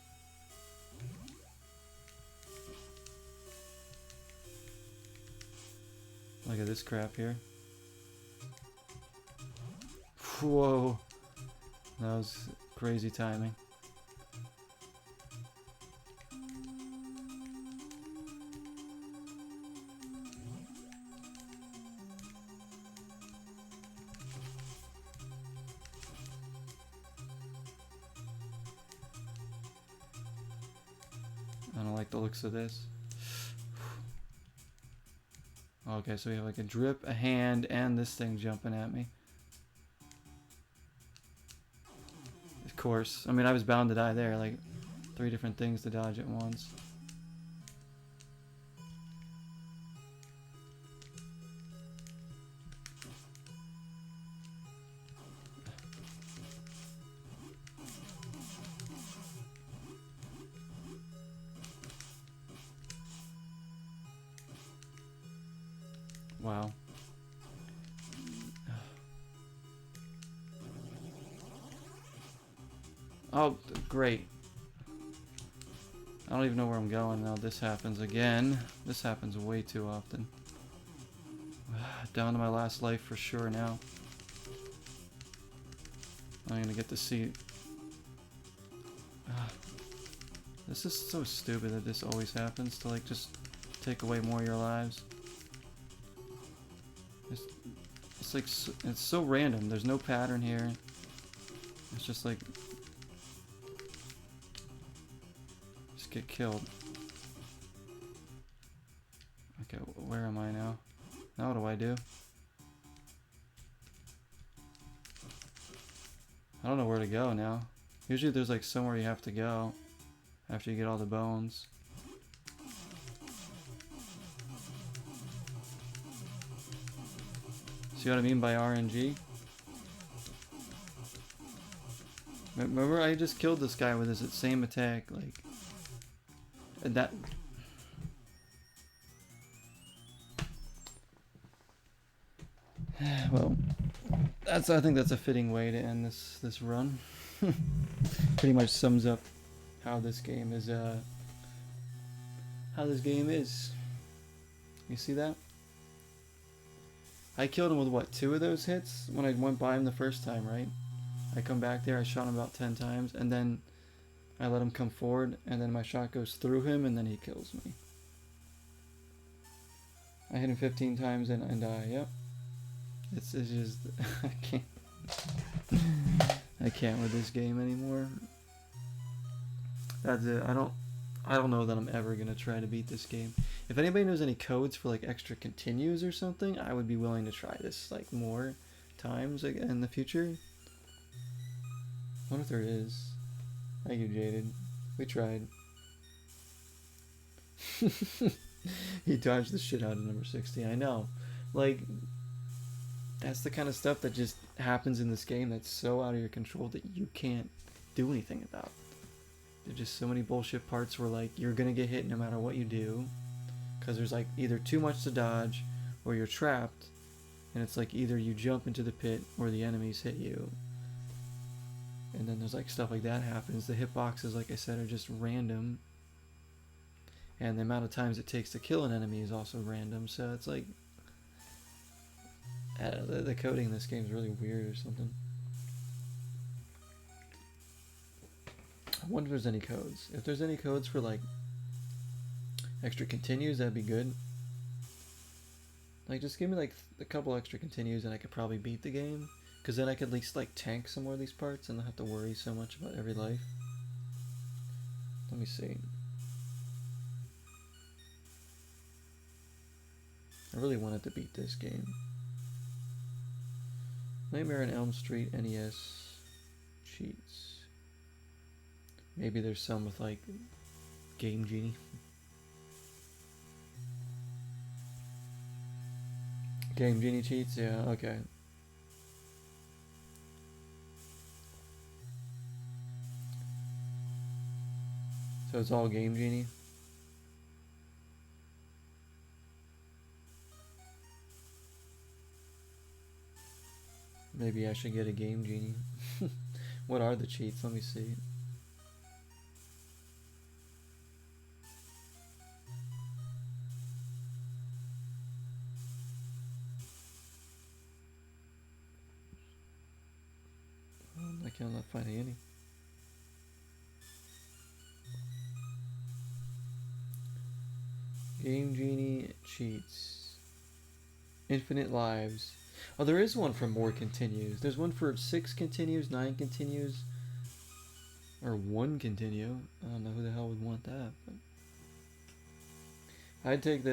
Look at this crap here. Whoa. That was crazy timing. I don't like the looks of this. Okay, so we have like a drip, a hand, and this thing jumping at me. Of course. I mean, I was bound to die there. Like, 3 different things to dodge at once. Wow. Oh, great. I don't even know where I'm going now. This happens again. This happens way too often. Down to my last life for sure now. I'm gonna get to see. This is so stupid that this always happens, to like just take away more of your lives. It's like, it's so random. There's no pattern here. It's just like, just get killed. Okay, where am I now? Now what do I do? I don't know where to go now. Usually there's like somewhere you have to go after you get all the bones. See what I mean by RNG? Remember, I just killed this guy with his same attack, like, and that. Well, I think that's a fitting way to end this run. Pretty much sums up how this game is. You see that? I killed him with what, 2 of those hits when I went by him the first time, right? I come back there, I shot him about 10 times, and then I let him come forward, and then my shot goes through him, and then he kills me. I hit him 15 times and die. Yep. It's just I can't with this game anymore. That's it. I don't know that I'm ever gonna try to beat this game. If anybody knows any codes for like extra continues or something, I would be willing to try this like more times in the future. I wonder if there is. Thank you, Jaded. We tried. He dodged the shit out of number 60. I know. Like, that's the kind of stuff that just happens in this game that's so out of your control that you can't do anything about. There's just so many bullshit parts where like you're gonna get hit no matter what you do, because there's like either too much to dodge or you're trapped, and it's like either you jump into the pit or the enemies hit you. And then there's like stuff like that happens. The hitboxes, like I said, are just random, and the amount of times it takes to kill an enemy is also random. So it's like, I don't know, the coding in this game is really weird or something. I wonder if there's any codes. If there's any codes for like extra continues, that'd be good. Like, just give me like a couple extra continues and I could probably beat the game. Because then I could at least like tank some more of these parts and not have to worry so much about every life. Let me see. I really wanted to beat this game. Nightmare on Elm Street NES cheats. Maybe there's some with like Game Genie. Game Genie cheats? Yeah, okay. So it's all Game Genie? Maybe I should get a Game Genie. What are the cheats? Let me see. I cannot find any. Game Genie cheats. Infinite lives. Oh, there is one for more continues. There's one for 6 continues, 9 continues, or 1 continue. I don't know who the hell would want that. But I'd take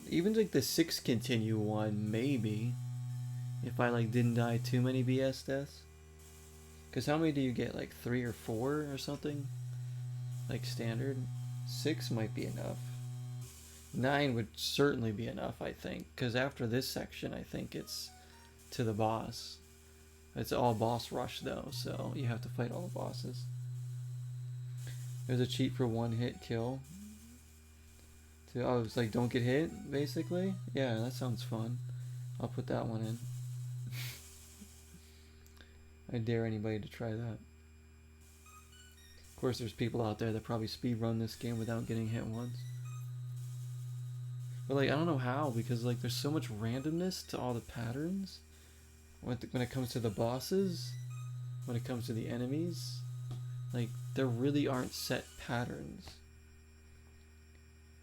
even like the 6 continue one, maybe. If I like didn't die too many BS deaths. Because how many do you get? Like 3 or 4 or something? Like standard? 6 might be enough. 9 would certainly be enough, I think. Because after this section, I think it's to the boss. It's all boss rush though, so you have to fight all the bosses. There's a cheat for 1 hit kill. Oh, it's like don't get hit, basically? Yeah, that sounds fun. I'll put that one in. I dare anybody to try that. Of course, there's people out there that probably speedrun this game without getting hit once. But like, I don't know how, because like there's so much randomness to all the patterns. When it comes to the bosses, when it comes to the enemies, like there really aren't set patterns.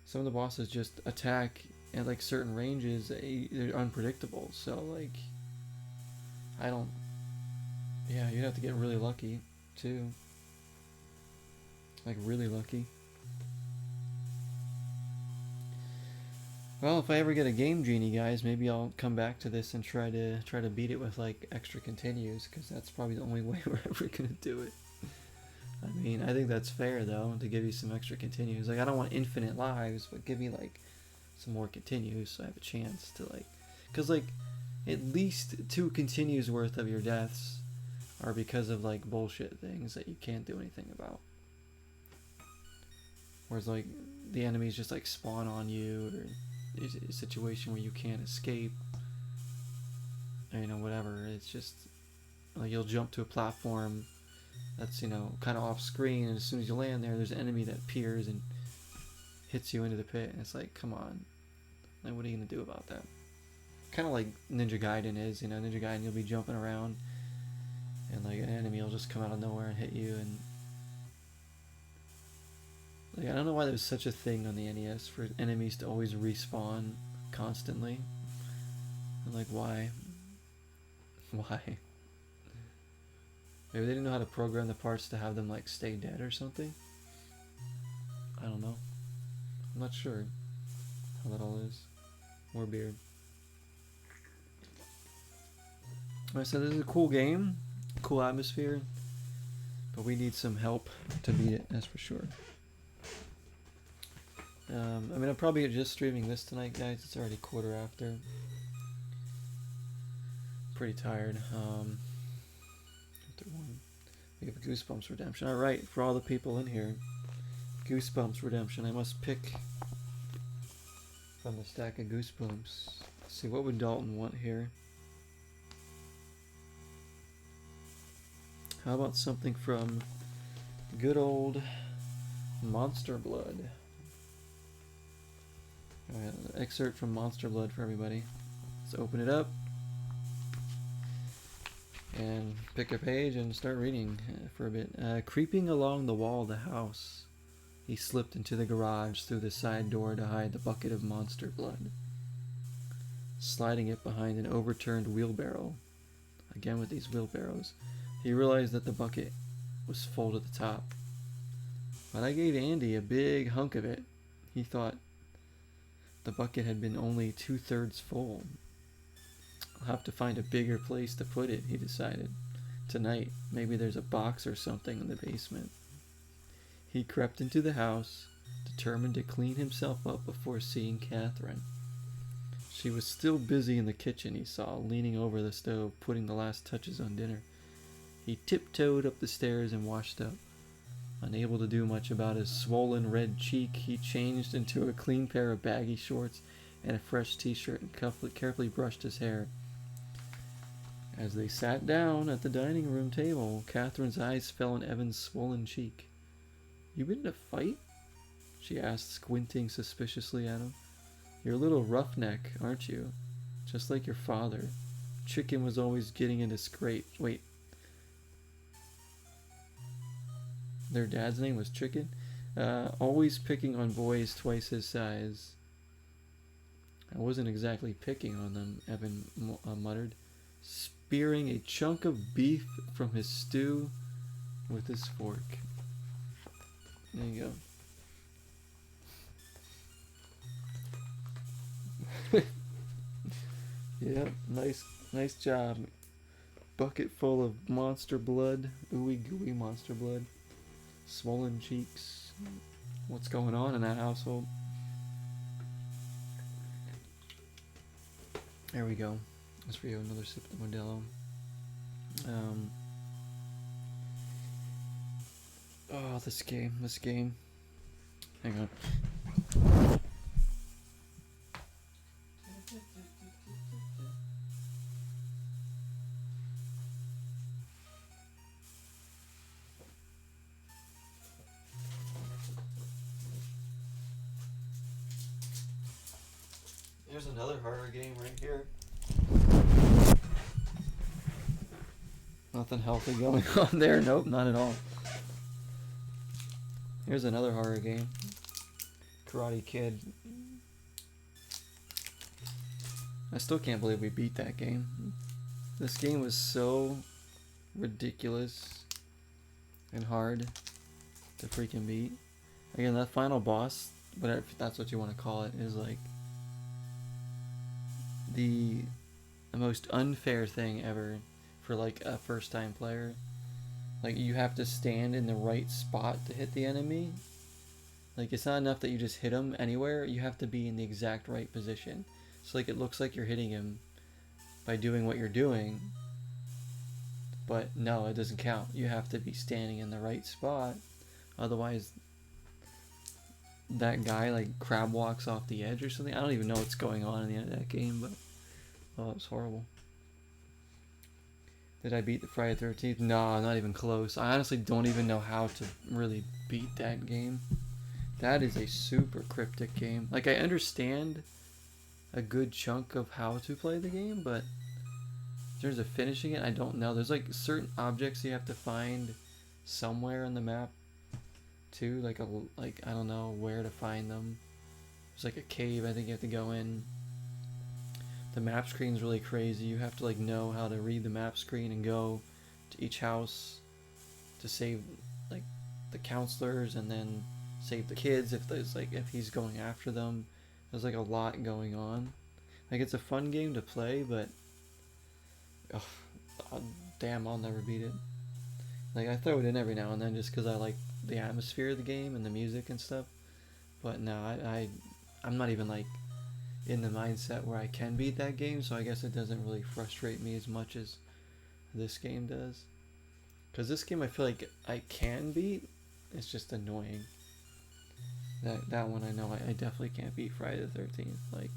Some of the bosses just attack at like certain ranges. They're unpredictable. So like, yeah, you'd have to get really lucky too. Like really lucky. Well, if I ever get a Game Genie, guys, maybe I'll come back to this and try to beat it with like extra continues, because that's probably the only way we're ever gonna do it. I mean, I think that's fair though, to give you some extra continues. Like, I don't want infinite lives, but give me like some more continues so I have a chance to like, because like at least 2 continues worth of your deaths are because of like bullshit things that you can't do anything about. Whereas like the enemies just like spawn on you, or it's a situation where you can't escape, or, you know, whatever. It's just like you'll jump to a platform that's, you know, kind of off screen, and as soon as you land there, there's an enemy that appears and hits you into the pit, and it's like, come on, like what are you gonna do about that? Kind of like Ninja Gaiden is, you know, Ninja Gaiden, you'll be jumping around and like an enemy will just come out of nowhere and hit you, and like, I don't know why there's such a thing on the NES for enemies to always respawn constantly. And like, why? Why? Maybe they didn't know how to program the parts to have them like stay dead or something? I don't know. I'm not sure how that all is. More beard. Alright, so this is a cool game. Cool atmosphere. But we need some help to beat it, that's for sure. I mean, I'm probably just streaming this tonight, guys. It's already 1:15. Pretty tired. We have Goosebumps Redemption. Alright, for all the people in here. Goosebumps Redemption. I must pick from the stack of Goosebumps. Let's see, what would Dalton want here? How about something from good old Monster Blood? Alright, an excerpt from Monster Blood for everybody. Let's open it up and pick a page and start reading for a bit. Creeping along the wall of the house, he slipped into the garage through the side door to hide the bucket of monster blood. Sliding it behind an overturned wheelbarrow, again with these wheelbarrows, he realized that the bucket was full to the top. But I gave Andy a big hunk of it. He thought the bucket had been only 2/3 full. I'll have to find a bigger place to put it, he decided. Tonight, maybe there's a box or something in the basement. He crept into the house, determined to clean himself up before seeing Catherine. She was still busy in the kitchen, he saw, leaning over the stove, putting the last touches on dinner. He tiptoed up the stairs and washed up. Unable to do much about his swollen red cheek, he changed into a clean pair of baggy shorts and a fresh t-shirt and carefully brushed his hair. As they sat down at the dining room table, Catherine's eyes fell on Evan's swollen cheek. "You been in a fight?" she asked, squinting suspiciously at him. "You're a little roughneck, aren't you? Just like your father. Chicken was always getting into scrapes." Wait. Their dad's name was Chicken? Always picking on boys twice his size. "I wasn't exactly picking on them," Evan muttered, spearing a chunk of beef from his stew with his fork. There you go. Yep, nice job. Bucket full of monster blood, ooey gooey monster blood, swollen cheeks. What's going on in that household? There we go. That's for you, another sip of the Modelo. Oh, this game. Hang on. There's another horror game right here. Nothing healthy going on there. Nope, not at all. Here's another horror game. Karate Kid. I still can't believe we beat that game. This game was so ridiculous and hard to freaking beat. Again, that final boss, whatever, if that's what you want to call it, is like the most unfair thing ever for like a first time player. Like, you have to stand in the right spot to hit the enemy. Like, it's not enough that you just hit him anywhere, you have to be in the exact right position. So like, it looks like you're hitting him by doing what you're doing, but no, it doesn't count. You have to be standing in the right spot, otherwise that guy like crab walks off the edge or something. I don't even know what's going on in the end of that game, but oh, it was horrible. Did I beat the Friday the 13th? No, not even close. I honestly don't even know how to really beat that game. That is a super cryptic game. Like, I understand a good chunk of how to play the game, but in terms of finishing it, I don't know. There's like certain objects you have to find somewhere on the map too. Like I don't know where to find them. There's like a cave I think you have to go in. The map screen's really crazy. You have to like know how to read the map screen and go to each house to save like the counselors and then save the kids if there's like if he's going after them. There's like a lot going on. Like, it's a fun game to play, but damn, I'll never beat it. Like, I throw it in every now and then just because I like the atmosphere of the game and the music and stuff. But no, I'm not even like in the mindset where I can beat that game, so I guess it doesn't really frustrate me as much as this game does. Because this game I feel like I can beat, it's just annoying. That one I know I definitely can't beat Friday the 13th. Like,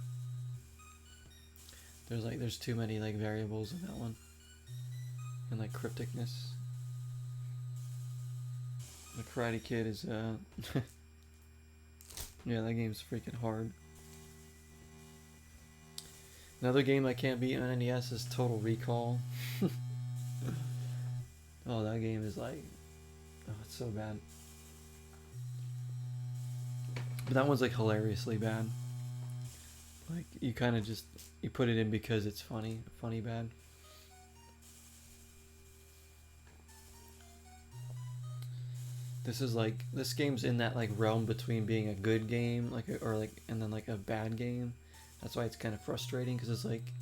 there's too many like variables in that one. And like crypticness. The Karate Kid is yeah, that game's freaking hard. Another game I can't beat on NES is Total Recall. Oh, that game is like, oh, it's so bad. But that one's like hilariously bad. Like, you kind of just, you put it in because it's funny bad. This is like, this game's in that like realm between being a good game, like, or like, and then like a bad game. That's why it's kind of frustrating, because it's like,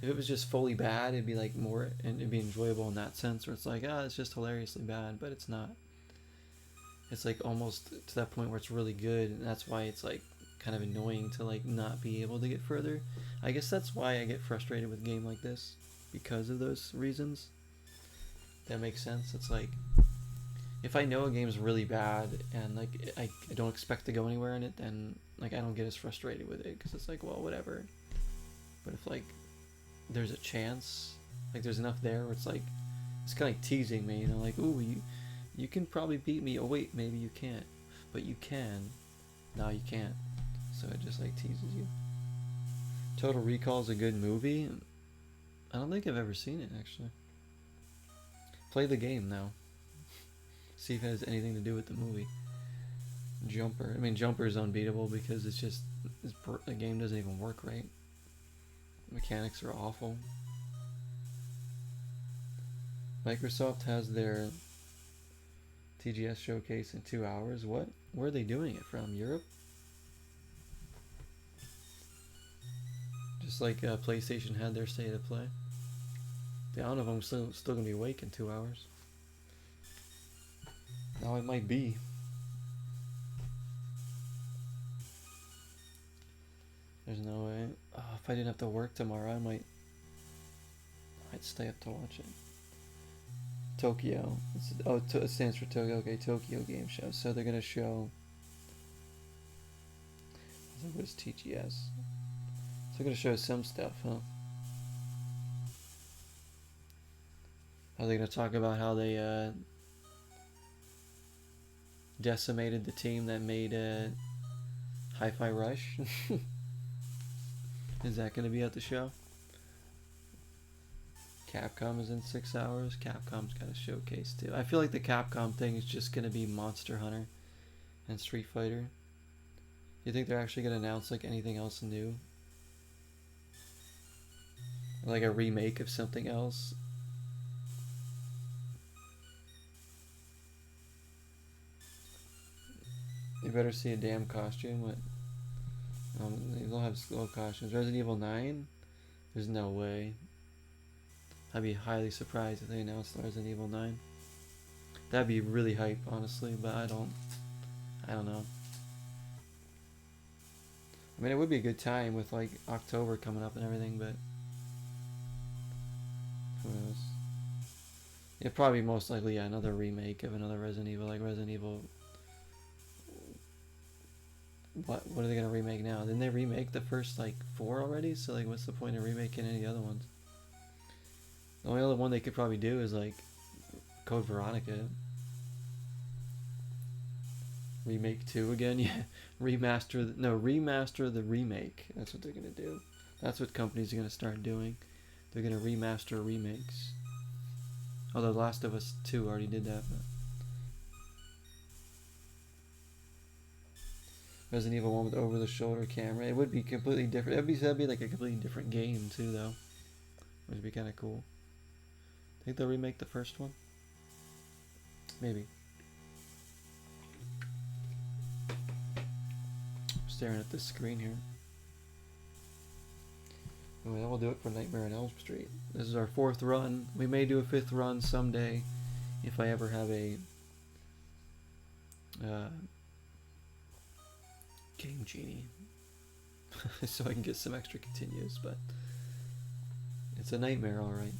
if it was just fully bad, it'd be like more, and it'd be enjoyable in that sense, where it's like, ah, it's just hilariously bad, but it's not. It's like almost to that point where it's really good, and that's why it's like kind of annoying to like not be able to get further. I guess that's why I get frustrated with a game like this, because of those reasons. That makes sense. It's like, if I know a game's really bad and like I don't expect to go anywhere in it, then like I don't get as frustrated with it, because it's like, well, whatever. But if like there's a chance Like there's enough there where it's like, it's kind of like teasing me, you know, like, ooh, you can probably beat me. Oh wait, maybe you can't, but you can. No, you can't. So it just like teases you. Total Recall is a good movie. I don't think I've ever seen it actually. Play the game now. See if it has anything to do with the movie. Jumper. I mean, Jumper is unbeatable because it's just the game doesn't even work right. Mechanics are awful. Microsoft has their TGS showcase in 2 hours. What? Where are they doing it from? Europe? Just like PlayStation had their State of Play. I don't know if I'm still going to be awake in 2 hours. Now it might be. There's no way. Oh, if I didn't have to work tomorrow, I'd stay up to watch it. Tokyo. It stands for Tokyo. Okay, Tokyo Game Show. So they're gonna show. I think it was TGS. So they're gonna show some stuff, huh? Are they gonna talk about how they decimated the team that made Hi-Fi Rush? Is that gonna be at the show? Capcom is in 6 hours. Capcom's got a showcase too. I feel like the Capcom thing is just gonna be Monster Hunter and Street Fighter. You think they're actually gonna announce like anything else new? Like a remake of something else? You better see a damn costume. What? They don't have slow costumes. Resident Evil 9? There's no way. I'd be highly surprised if they announced Resident Evil 9. That'd be really hype, honestly, but I don't know. I mean, it would be a good time with like October coming up and everything, but who knows? It'd probably most likely another remake of another Resident Evil, like Resident Evil. What are they gonna remake now? Didn't they remake the first like 4 already? So like, what's the point of remaking any other ones? The only other one they could probably do is like Code Veronica. Remake 2 again, yeah. Remaster the remake. That's what they're gonna do. That's what companies are gonna start doing. They're gonna remaster remakes. Although Last of Us 2 already did that. But Resident Evil 1 with over-the-shoulder camera. It would be completely different. That'd be like a completely different game too, though. Which would be kind of cool. Think they'll remake the first one? Maybe. I'm staring at this screen here. Anyway, that will do it for Nightmare on Elm Street. This is our 4th run. We may do a 5th run someday if I ever have a Game Genie. So I can get some extra continues, but it's a nightmare, alright.